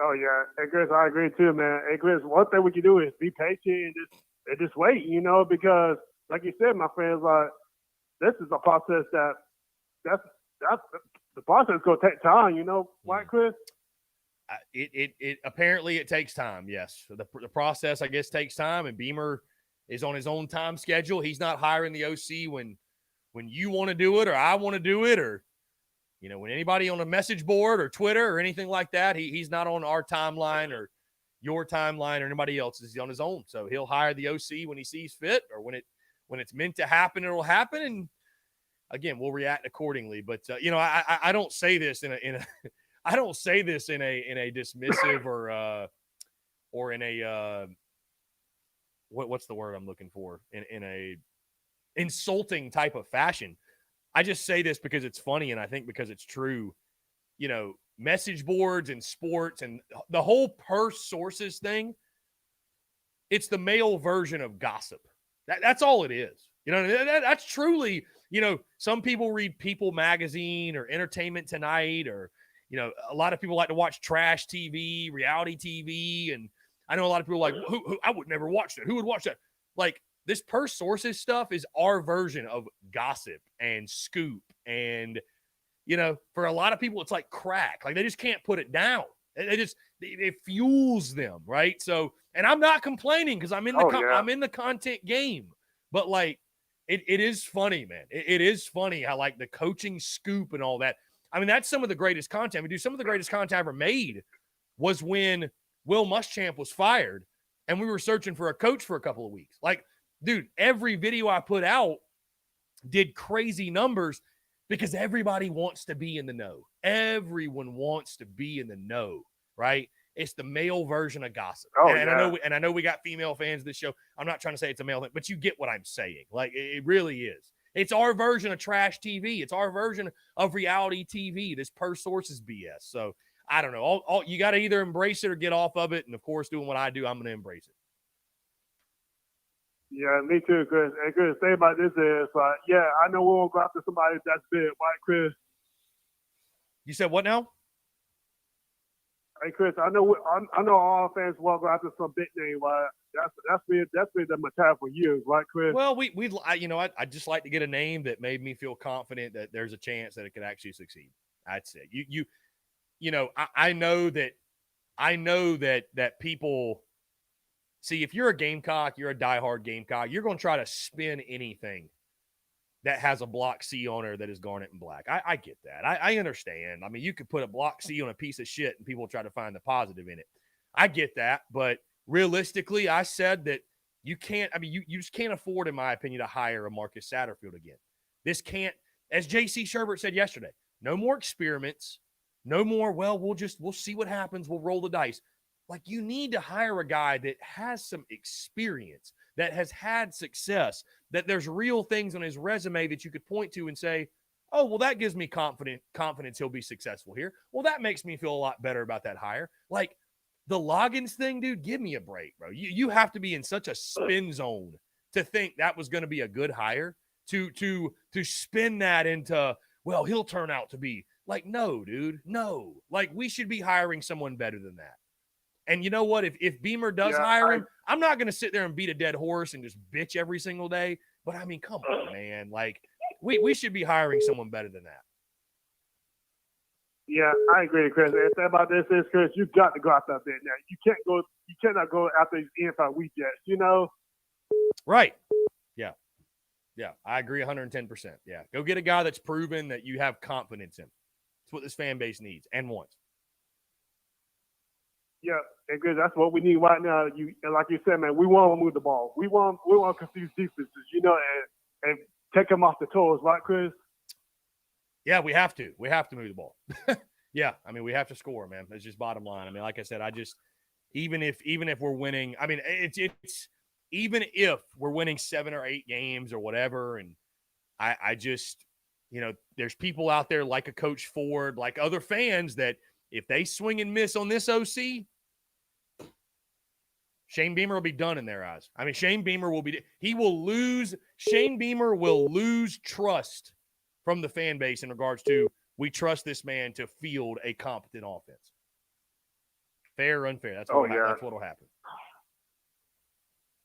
Oh yeah, hey Chris, I agree too, man. Hey Chris, one thing we can do is be patient and just wait, you know, because like you said, my friends, like, this is a process that's the process is gonna take time, you know, right, Chris? It apparently it takes time. Yes, the process, I guess, takes time, and Beamer is on his own time schedule. He's not hiring the OC when you want to do it or I want to do it, or, you know, when anybody on a message board or Twitter or anything like that. He's not on our timeline or your timeline or anybody else's. He's on his own. So he'll hire the OC when he sees fit, or when it's meant to happen, it'll happen. And again, we'll react accordingly. But you know, I don't say this in a I don't say this in a dismissive or in a what's the word I'm looking for, in a insulting type of fashion. I just say this because it's funny, and I think because it's true. You know, message boards and sports and the whole per sources thing, it's the male version of gossip. That's all it is. You know, that's truly, you know, some people read People Magazine or Entertainment Tonight, or, you know, a lot of people like to watch trash TV, reality TV. And I know a lot of people like, who I would never watch that. Who would watch that? Like, this per sources stuff is our version of gossip and scoop. And, you know, for a lot of people, it's like crack. Like, they just can't put it down. It fuels them, right? So, and I'm not complaining, because I'm in the content game. But, like, it is funny, man. It is funny how, like, the coaching scoop and all that. I mean, that's some of the greatest content. Some of the greatest content I ever made was when Will Muschamp was fired and we were searching for a coach for a couple of weeks. Like, dude, every video I put out did crazy numbers because everybody wants to be in the know. Everyone wants to be in the know, right? It's the male version of gossip. Oh, and yeah. I know we got female fans of this show. I'm not trying to say it's a male thing, but you get what I'm saying. Like, it really is. It's our version of trash TV. It's our version of reality TV, this per sources BS. So I don't know. You got to either embrace it or get off of it. And of course, doing what I do, I'm going to embrace it. Yeah, me too, Chris. And Chris, the thing about this is, yeah, I know we won't go after somebody that's big, right, Chris? You said what now? Hey, Chris, I know all fans won't go after some big name, right? That's been the mentality for years, right, Chris? Well, I just like to get a name that made me feel confident that there's a chance that it could actually succeed. That's it. I know that people see, if you're a Gamecock, you're a diehard Gamecock, you're going to try to spin anything that has a block C on her that is garnet and black. I get that. I understand. I mean, you could put a block C on a piece of shit and people try to find the positive in it. I get that. But realistically, I said that you can't, you just can't afford, in my opinion, to hire a Marcus Satterfield again. This can't, as J.C. Sherbert said yesterday, no more experiments, no more, we'll see what happens. We'll roll the dice. Like, you need to hire a guy that has some experience, that has had success, that there's real things on his resume that you could point to and say, oh, well, that gives me confidence he'll be successful here. Well, that makes me feel a lot better about that hire. Like, the Loggins thing, dude, give me a break, bro. You have to be in such a spin zone to think that was going to be a good hire, to spin that into, well, he'll turn out to be. Like, no, dude, no. Like, we should be hiring someone better than that. And you know what? If Beamer does hire him, I'm not going to sit there and beat a dead horse and just bitch every single day. But, I mean, come on, man. Like, we should be hiring someone better than that. Yeah, I agree, Chris. And the thing about this is, Chris, you got to go after that now. You cannot go after these NFL weekends, you know? Right. Yeah, I agree 110%. Yeah, go get a guy that's proven that you have confidence in. That's what this fan base needs and wants. Yeah, and good. That's what we need right now. And like you said, man, we want to move the ball. We want to confuse defenses, you know, and take them off the toes, right, Chris? Yeah, we have to. We have to move the ball. Yeah, I mean, we have to score, man. That's just bottom line. I mean, like I said, even if we're winning, I mean, it's even if we're winning 7 or 8 games or whatever, and I just, you know, there's people out there like a Coach Ford, like other fans, that if they swing and miss on this OC, Shane Beamer will be done in their eyes. I mean, Shane Beamer will lose trust from the fan base in regards to, we trust this man to field a competent offense. Fair or unfair, that's what will happen.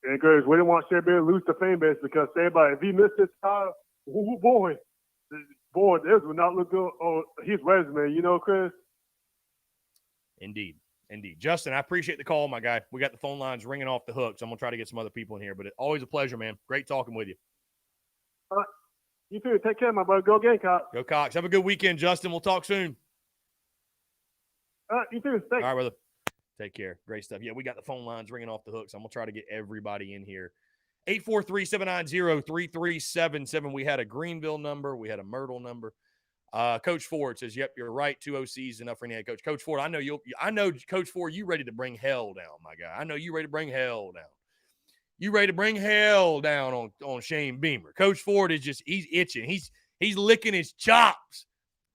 And because we didn't want Shane Beamer to lose the fan base, because everybody, if he missed this time, boy, this would not look good on his resume, you know, Chris? Indeed. Justin, I appreciate the call, my guy. We got the phone lines ringing off the hook, so I'm going to try to get some other people in here. But it's always a pleasure, man. Great talking with you. You too. Take care, my brother. Go Gamecocks. Go Cox. Have a good weekend, Justin. We'll talk soon. You too. Thanks. All right, brother. Take care. Great stuff. Yeah, we got the phone lines ringing off the hook, so I'm going to try to get everybody in here. 843-790-3377. We had a Greenville number. We had a Myrtle number. Coach Ford says, yep, you're right. 2 OCs enough for any head coach. Coach Ford, I know Coach Ford, you ready to bring hell down, my guy. I know you ready to bring hell down. You ready to bring hell down on Shane Beamer. Coach Ford is just, he's itching. He's licking his chops.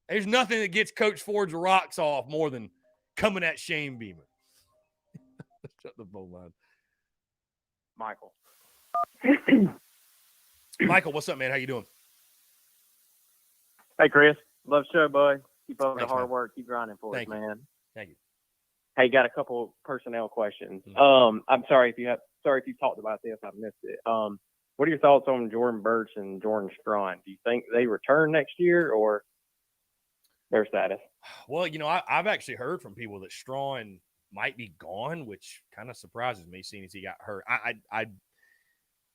There's nothing that gets Coach Ford's rocks off more than coming at Shane Beamer. Shut the phone line. Michael, what's up, man? How you doing? Hey, Chris. Love the show, bud. Keep up Thanks, the hard man. work. Keep grinding for Thank us, you. man. Thank you. Hey, got a couple personnel questions. Mm-hmm. I'm sorry if you talked about this. I missed it. What are your thoughts on Jordan Birch and Jordan Strawn? Do you think they return next year, or their status? Well, you know, I've actually heard from people that Strawn might be gone, which kind of surprises me, seeing as he got hurt.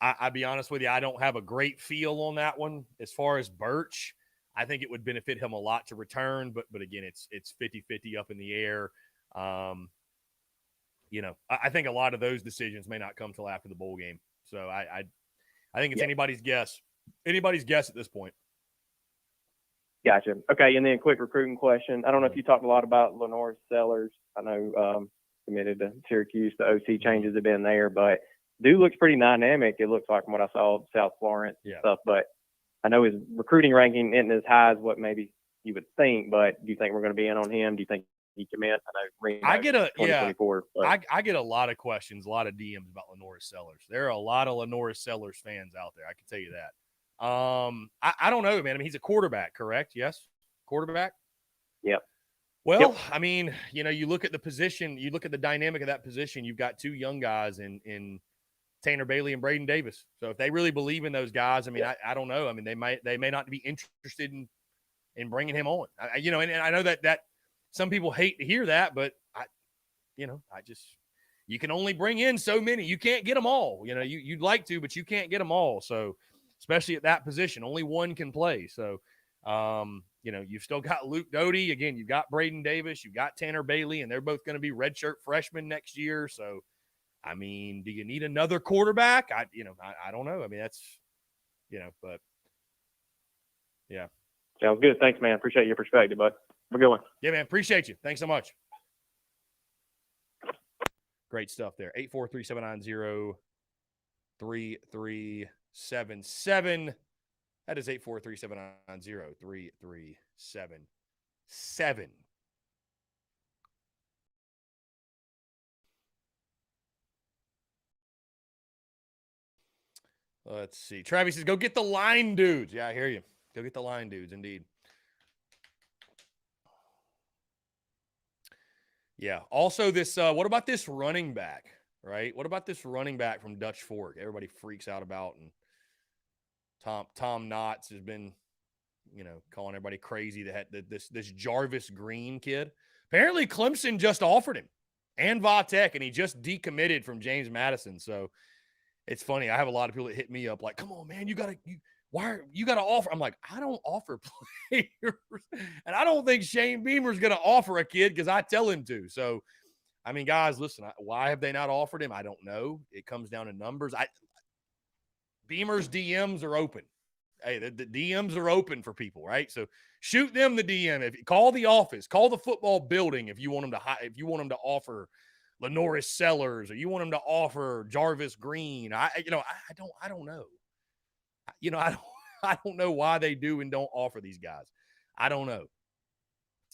I'll be honest with you, I don't have a great feel on that one. As far as Birch, I think it would benefit him a lot to return, but again, it's 50-50 up in the air. You know, I think a lot of those decisions may not come till after the bowl game. So I think it's anybody's guess. Anybody's guess at this point. Gotcha. Okay, and then quick recruiting question. I don't know if you talked a lot about Lenore Sellers. I know committed to Syracuse. The OC changes have been there, but dude looks pretty dynamic. It looks like from what I saw of South Florence and stuff. But I know his recruiting ranking isn't as high as what maybe you would think. But do you think we're going to be in on him? Do you think he commit? I get a 2024. I get a lot of questions, a lot of DMs about LaNorris Sellers. There are a lot of LaNorris Sellers fans out there. I can tell you that. I don't know, man. I mean, he's a quarterback, correct? Yes, quarterback. Yep. Well, I mean, you know, you look at the position, you look at the dynamic of that position. You've got two young guys in Tanner Bailey and Braden Davis. So if they really believe in those guys, I mean, I don't know. I mean, they may not be interested in bringing him on. You know, and I know that some people hate to hear that, but you can only bring in so many. You can't get them all. You know, you'd like to, but you can't get them all. So especially at that position, only one can play. So, you know, you've still got Luke Doty. Again, you've got Braden Davis. You've got Tanner Bailey, and they're both going to be redshirt freshmen next year. So, I mean, do you need another quarterback? I don't know. I mean, that's, you know, but yeah. Sounds good. Thanks, man. Appreciate your perspective, bud. Have a good one. Yeah, man. Appreciate you. Thanks so much. Great stuff there. 843-790-3377. That is 843-790-3377. Let's see. Travis says, go get the line dudes. Yeah, I hear you. Go get the line dudes, indeed. Yeah. Also, this what about this running back, right? What about this running back from Dutch Fork? Everybody freaks out about, and Tom Knotts has been, you know, calling everybody crazy that this Jarvis Green kid. Apparently, Clemson just offered him and Vatech, and he just decommitted from James Madison. So it's funny. I have a lot of people that hit me up like, "Come on, man, you gotta offer." I'm like, I don't offer players, and I don't think Shane Beamer's gonna offer a kid because I tell him to. So, I mean, guys, listen. Why have they not offered him? I don't know. It comes down to numbers. Beamer's DMs are open. Hey, the DMs are open for people, right? So shoot them the DM. If call the office, call the football building if you want them to to offer LaNorris Sellers, or you want them to offer Jarvis Green. I don't know. You know, I don't know why they do and don't offer these guys. I don't know.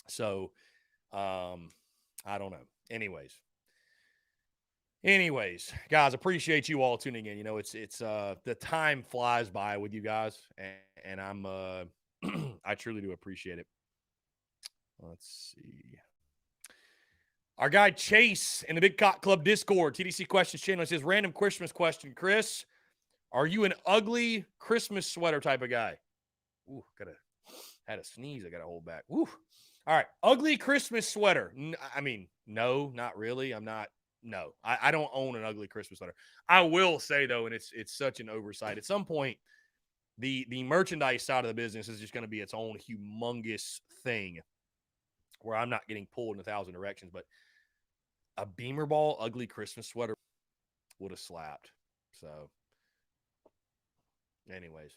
So, I don't know. Anyways, guys, appreciate you all tuning in. You know, it's the time flies by with you guys, and I'm I truly do appreciate it. Let's see. Our guy Chase in the Big Cock Club Discord, TDC Questions channel, says, random Christmas question. Chris, are you an ugly Christmas sweater type of guy? Ooh, had a sneeze. I got to hold back. Woo. All right. Ugly Christmas sweater. I mean, no, not really. I'm not. No, I don't own an ugly Christmas sweater. I will say, though, and it's such an oversight. At some point, the merchandise side of the business is just going to be its own humongous thing where I'm not getting pulled in 1,000 directions. But a Beamer Ball ugly Christmas sweater would have slapped. So, anyways,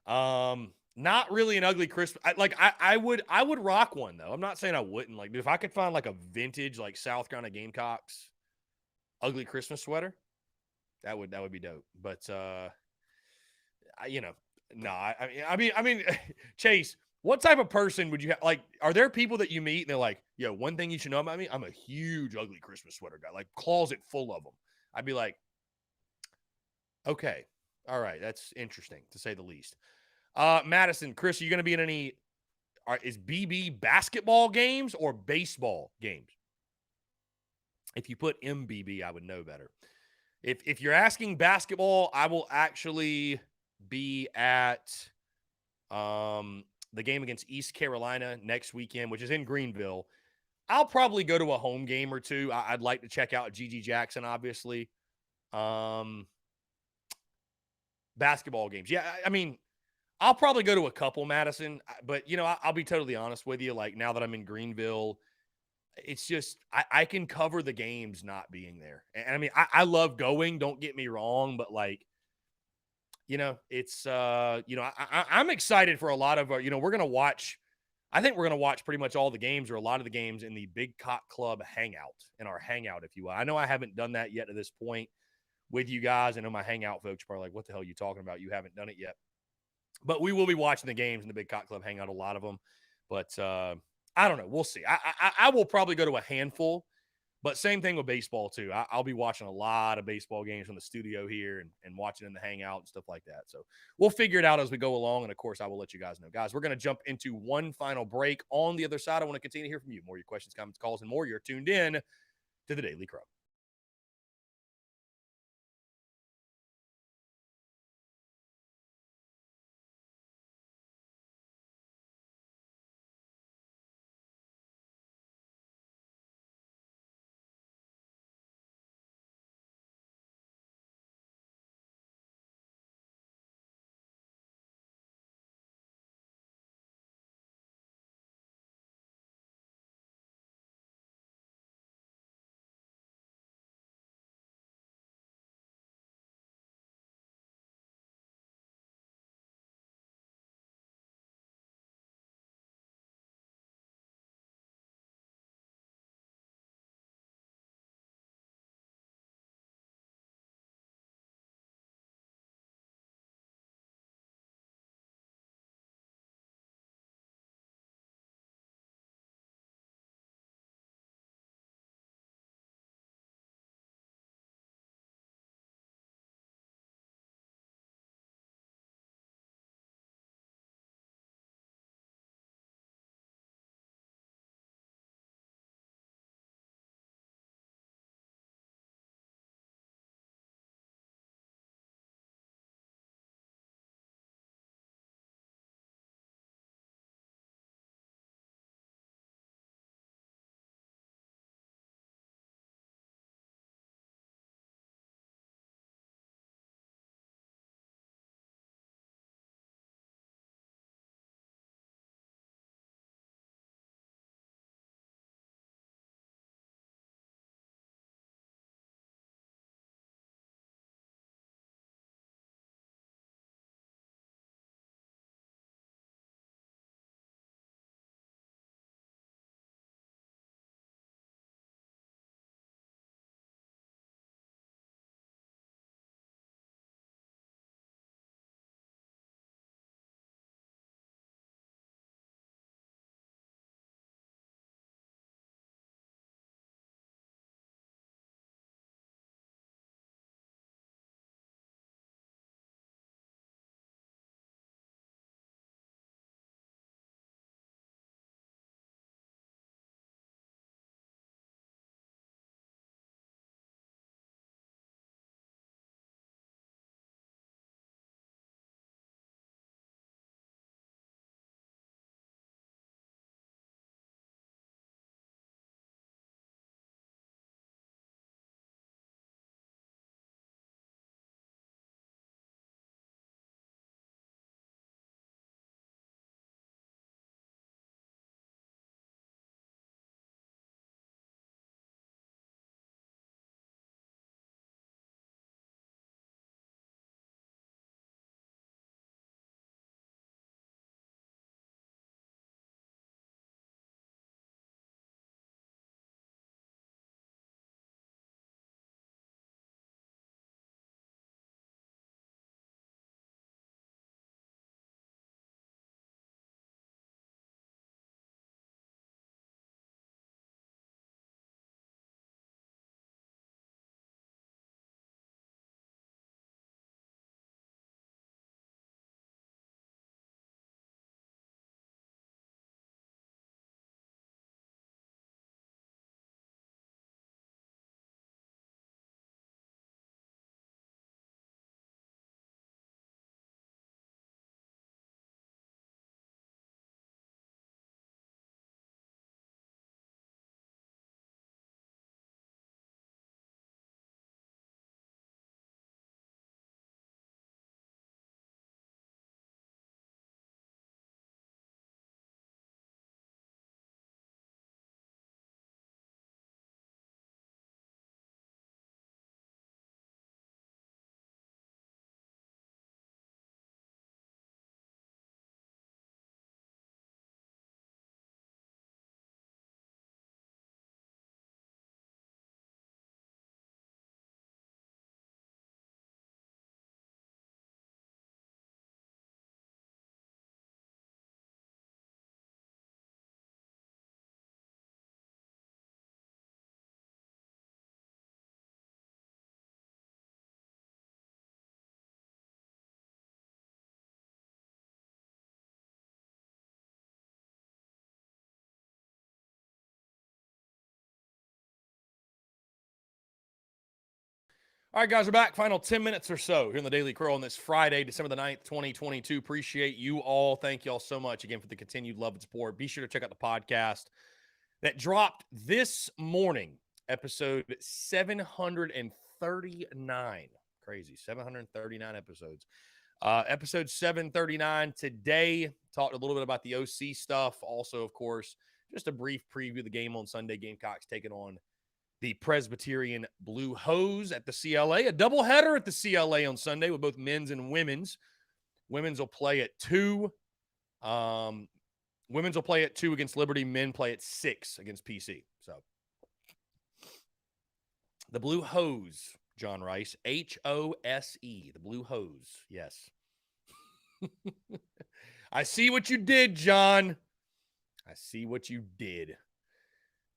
not really an ugly Christmas. I would rock one though. I'm not saying I wouldn't. Like, if I could find like a vintage like South Carolina Gamecocks ugly Christmas sweater, that would be dope. But I mean, Chase, what type of person would you have? Like, are there people that you meet and they're like, yo, one thing you should know about me, I'm a huge ugly Christmas sweater guy, like closet full of them. I'd be like, okay, all right, that's interesting to say the least. Madison, Chris, are you going to be in any? Is BB basketball games or baseball games? If you put MBB, I would know better. If you're asking basketball, I will actually be at the game against East Carolina next weekend, which is in Greenville. I'll probably go to a home game or two. I'd like to check out GG Jackson, obviously. Basketball games. Yeah, I mean, I'll probably go to a couple, Madison. But, you know, I'll be totally honest with you. Like, now that I'm in Greenville, it's just I can cover the games not being there. And I mean, I love going, don't get me wrong, but like, you know, it's you know, I'm excited for a lot of you know, we're gonna watch I think we're going to watch pretty much all the games or a lot of the games in the Big Cock Club hangout, in our hangout, if you will. I know I haven't done that yet at this point with you guys. I know my hangout folks are probably like, what the hell are you talking about? You haven't done it yet. But we will be watching the games in the Big Cock Club hangout, a lot of them. But I don't know. We'll see. I will probably go to a handful. But same thing with baseball, too. I'll be watching a lot of baseball games from the studio here and watching in the hangout and stuff like that. So we'll figure it out as we go along. And, of course, I will let you guys know. Guys, we're going to jump into one final break. On the other side, I want to continue to hear from you. More of your questions, comments, calls, and more. You're tuned in to the Daily Crow. All right, guys, we're back. Final 10 minutes or so here in the Daily Curl on this Friday, December the 9th, 2022. Appreciate you all. Thank you all so much again for the continued love and support. Be sure to check out the podcast that dropped this morning, episode 739. Crazy, 739 episodes. Episode 739 today, talked a little bit about the OC stuff. Also, of course, just a brief preview of the game on Sunday. Gamecocks taking on the Presbyterian Blue Hose at the CLA. A doubleheader at the CLA on Sunday with both men's and women's. Women's will play at 2. Women's will play at 2 against Liberty. Men play at 6 against PC. So the Blue Hose, John Rice, H-O-S-E, the Blue Hose. Yes. I see what you did, John. I see what you did.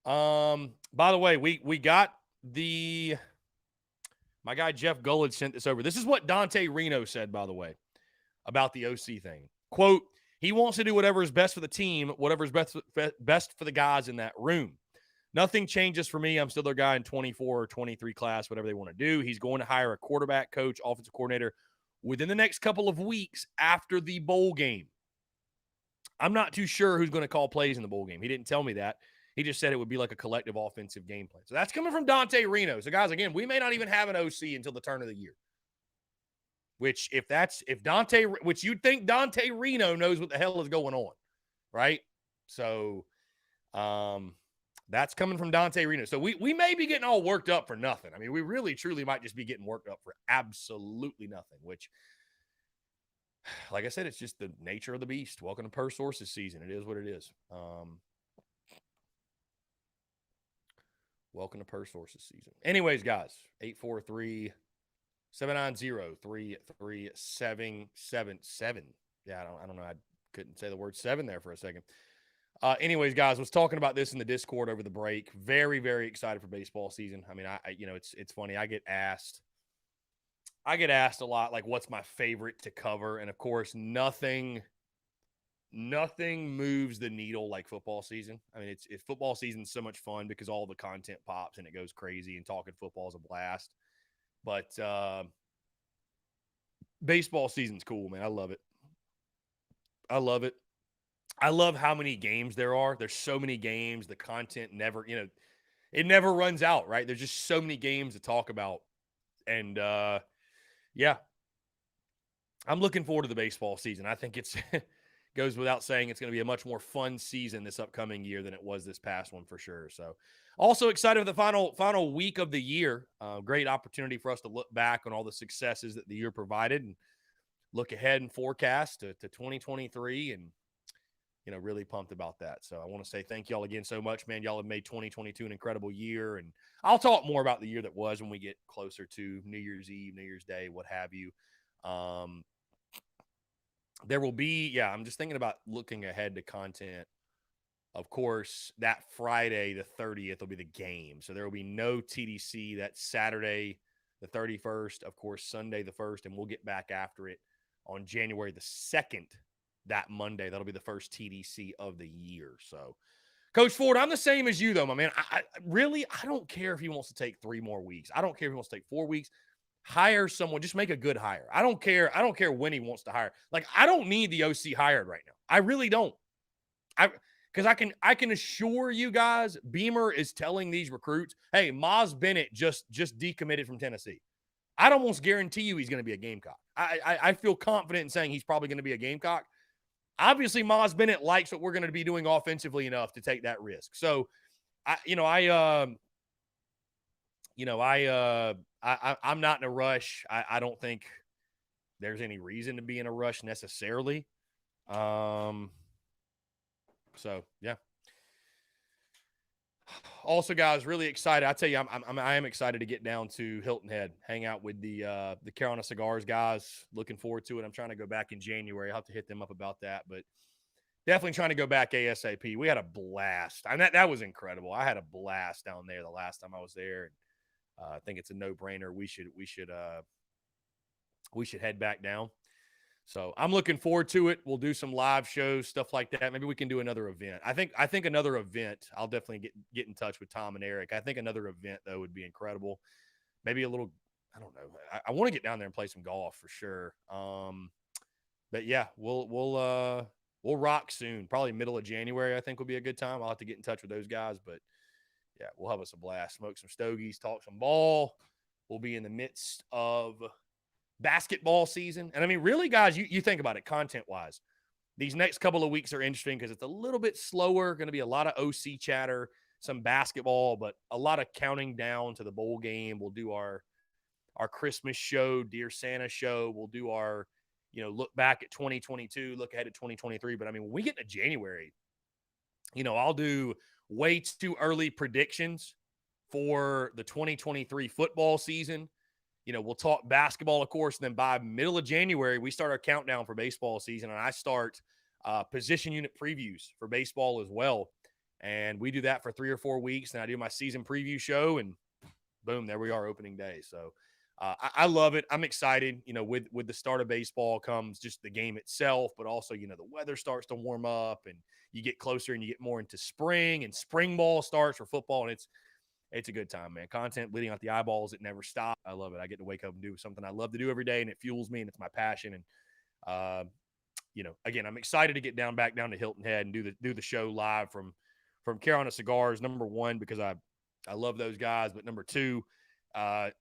By the way, we got my guy Jeff Gullidge sent this over. This is what Dante Reno said, by the way, about the OC thing. Quote, he wants to do whatever is best for the team, whatever is best for the guys in that room. Nothing changes for me. I'm still their guy in 24 or 23 class, whatever they want to do. He's going to hire a quarterback coach, offensive coordinator within the next couple of weeks after the bowl game. I'm not too sure who's going to call plays in the bowl game. He didn't tell me that. He just said it would be like a collective offensive game plan. So that's coming from Dante Reno. So, guys, again, we may not even have an OC until the turn of the year. Which, which you'd think Dante Reno knows what the hell is going on, right? So, that's coming from Dante Reno. So we may be getting all worked up for nothing. I mean, we really, truly might just be getting worked up for absolutely nothing, which, like I said, it's just the nature of the beast. Welcome to Per Sources season. It is what it is. Welcome to Per Sources season. Anyways, guys, 843-790-3377. Yeah, I don't know. I couldn't say the word 7 there for a second. Anyways, guys, was talking about this in the Discord over the break. Very, very excited for baseball season. I mean, it's funny. I get asked a lot, like, what's my favorite to cover? And of course, nothing moves the needle like football season. I mean, it's football season's so much fun because all the content pops and it goes crazy, and talking football is a blast. But baseball season's cool, man. I love it. I love it. I love how many games there are. There's so many games. The content never, it never runs out, right? There's just so many games to talk about. And yeah, I'm looking forward to the baseball season. I think it's goes without saying it's going to be a much more fun season this upcoming year than it was this past one for sure. So also excited for the final week of the year. Great opportunity for us to look back on all the successes that the year provided and look ahead and forecast to 2023, and really pumped about that. So I want to say thank y'all again so much, man. Y'all have made 2022 an incredible year, and I'll talk more about the year that was when we get closer to New Year's Eve, New Year's Day, what have you. There will be, I'm just thinking about looking ahead to content. Of course, that Friday, the 30th, will be the game. So there will be no TDC that Saturday, the 31st, of course, Sunday, the 1st, and we'll get back after it on January the 2nd, that Monday. That'll be the first TDC of the year. So, Coach Ford, I'm the same as you, though, my man. I don't care if he wants to take 3 more weeks. I don't care if he wants to take 4 weeks. Hire someone. Just make a good hire. I don't care when he wants to hire. Like, I don't need the OC hired right now. I really don't. Because I can assure you guys, Beamer is telling these recruits, hey, Maz Bennett just decommitted from Tennessee. I'd almost guarantee you he's going to be a Gamecock. I feel confident in saying he's probably going to be a Gamecock. Obviously, Maz Bennett likes what we're going to be doing offensively enough to take that risk. So, I'm not in a rush. I don't think there's any reason to be in a rush necessarily. So yeah. Also, guys, really excited. I tell you, I am excited to get down to Hilton Head, hang out with the Carolina Cigars guys. Looking forward to it. I'm trying to go back in January. I'll have to hit them up about that, but definitely trying to go back ASAP. We had a blast. I mean, that was incredible. I had a blast down there the last time I was there. I think it's a no-brainer. We should head back down. So I'm looking forward to it. We'll do some live shows, stuff like that. Maybe we can do another event. I think another event, I'll definitely get in touch with Tom and Eric. I think another event, though, would be incredible. Maybe a little I don't know. I want to get down there and play some golf for sure. But yeah, we'll rock soon. Probably middle of January, I think, will be a good time. I'll have to get in touch with those guys, but yeah, we'll have us a blast. Smoke some stogies, talk some ball. We'll be in the midst of basketball season. And I mean, really, guys, you think about it content-wise. These next couple of weeks are interesting because it's a little bit slower. Going to be a lot of OC chatter, some basketball, but a lot of counting down to the bowl game. We'll do our Christmas show, Dear Santa show. We'll do our, look back at 2022, look ahead at 2023. But I mean, when we get into January, I'll do way too early predictions for the 2023 football season. We'll talk basketball, of course, and then by middle of January, we start our countdown for baseball season, and I start position unit previews for baseball as well. And we do that for 3 or 4 weeks, and I do my season preview show, and boom, there we are, opening day. So I love it. I'm excited. With the start of baseball comes just the game itself, but also, the weather starts to warm up, and you get closer and you get more into spring, and spring ball starts for football, and it's a good time, man. Content bleeding out the eyeballs. It never stops. I love it. I get to wake up and do something I love to do every day, and it fuels me, and it's my passion. And, again, I'm excited to get back down to Hilton Head and do the show live from Carolina Cigars. Number one, because I love those guys. But number two, I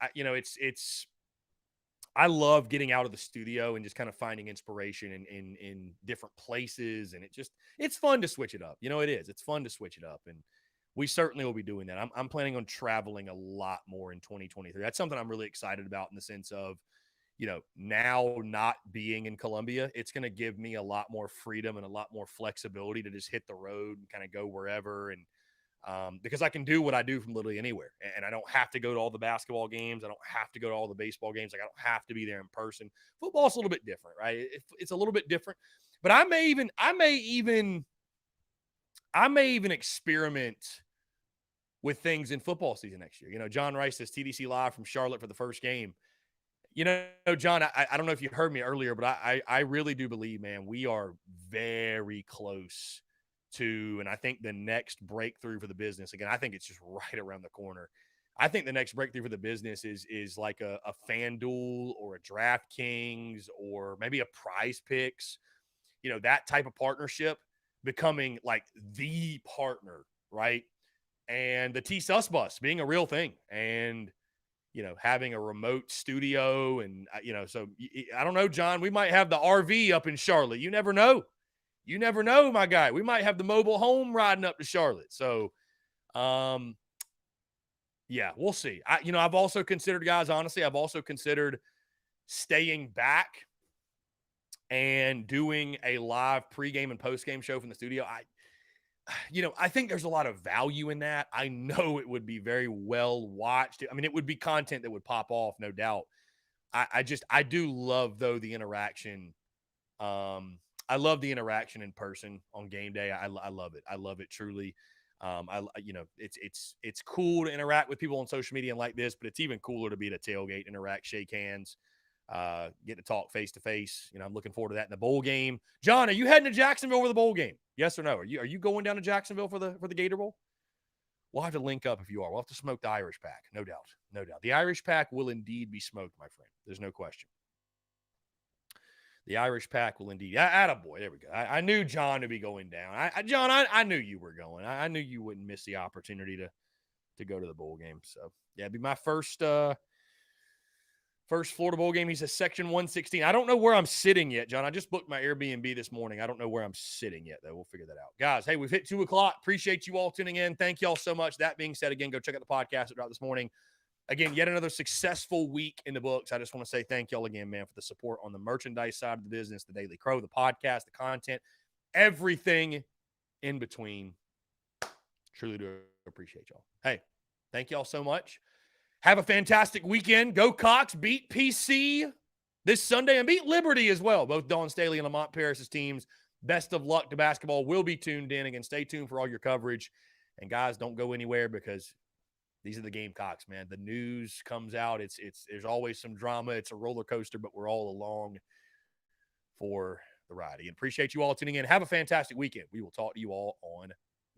love getting out of the studio and just kind of finding inspiration in different places. And it's fun to switch it up. It is. It's fun to switch it up. And we certainly will be doing that. I'm planning on traveling a lot more in 2023. That's something I'm really excited about in the sense of, now not being in Columbia, it's going to give me a lot more freedom and a lot more flexibility to just hit the road and kind of go wherever. And because I can do what I do from literally anywhere, and I don't have to go to all the basketball games. I don't have to go to all the baseball games. Like, I don't have to be there in person. Football's a little bit different, right? It's a little bit different, but I may even experiment with things in football season next year. John Rice says TDC live from Charlotte for the first game. John, I don't know if you heard me earlier, but I really do believe, man, we are very close to, and I think the next breakthrough for the business, again, I think it's just right around the corner. I think the next breakthrough for the business is like a FanDuel or a DraftKings or maybe a Prize Picks, that type of partnership becoming like the partner, right? And the T-Sus bus being a real thing, and having a remote studio, and so I don't know, John, we might have the RV up in Charlotte. You never know, my guy. We might have the mobile home riding up to Charlotte. So, yeah, we'll see. I've also considered, guys, honestly, staying back and doing a live pregame and postgame show from the studio. I think there's a lot of value in that. I know it would be very well watched. I mean, it would be content that would pop off, no doubt. I do love, though, the interaction. I love the interaction in person on game day. I love it. I love it truly. It's cool to interact with people on social media and like this, but it's even cooler to be at a tailgate, interact, shake hands, get to talk face to face. I'm looking forward to that in the bowl game. John, are you heading to Jacksonville for the bowl game? Yes or no? Are you going down to Jacksonville for the Gator Bowl? We'll have to link up if you are. We'll have to smoke the Irish Pack, no doubt. No doubt. The Irish Pack will indeed be smoked, my friend. There's no question. The Irish Pack will indeed. Attaboy. There we go. I knew John would be going down. John, I knew you were going. I knew you wouldn't miss the opportunity to go to the bowl game. So, yeah, it'd be my first Florida bowl game. He says section 116. I don't know where I'm sitting yet, John. I just booked my Airbnb this morning. I don't know where I'm sitting yet, though. We'll figure that out. Guys, hey, we've hit 2 o'clock. Appreciate you all tuning in. Thank you all so much. That being said, again, go check out the podcast that dropped this morning. Again, yet another successful week in the books. I just want to say thank y'all again, man, for the support on the merchandise side of the business, the Daily Crow, the podcast, the content, everything in between. Truly do appreciate y'all. Hey, thank y'all so much. Have a fantastic weekend. Go Cox. Beat PC this Sunday and beat Liberty as well. Both Dawn Staley and Lamont Paris's teams. Best of luck to basketball. We'll be tuned in. Again, stay tuned for all your coverage. And, guys, don't go anywhere because these are the Gamecocks, man. The news comes out. There's always some drama. It's a roller coaster, but we're all along for the ride. Again, appreciate you all tuning in. Have a fantastic weekend. We will talk to you all on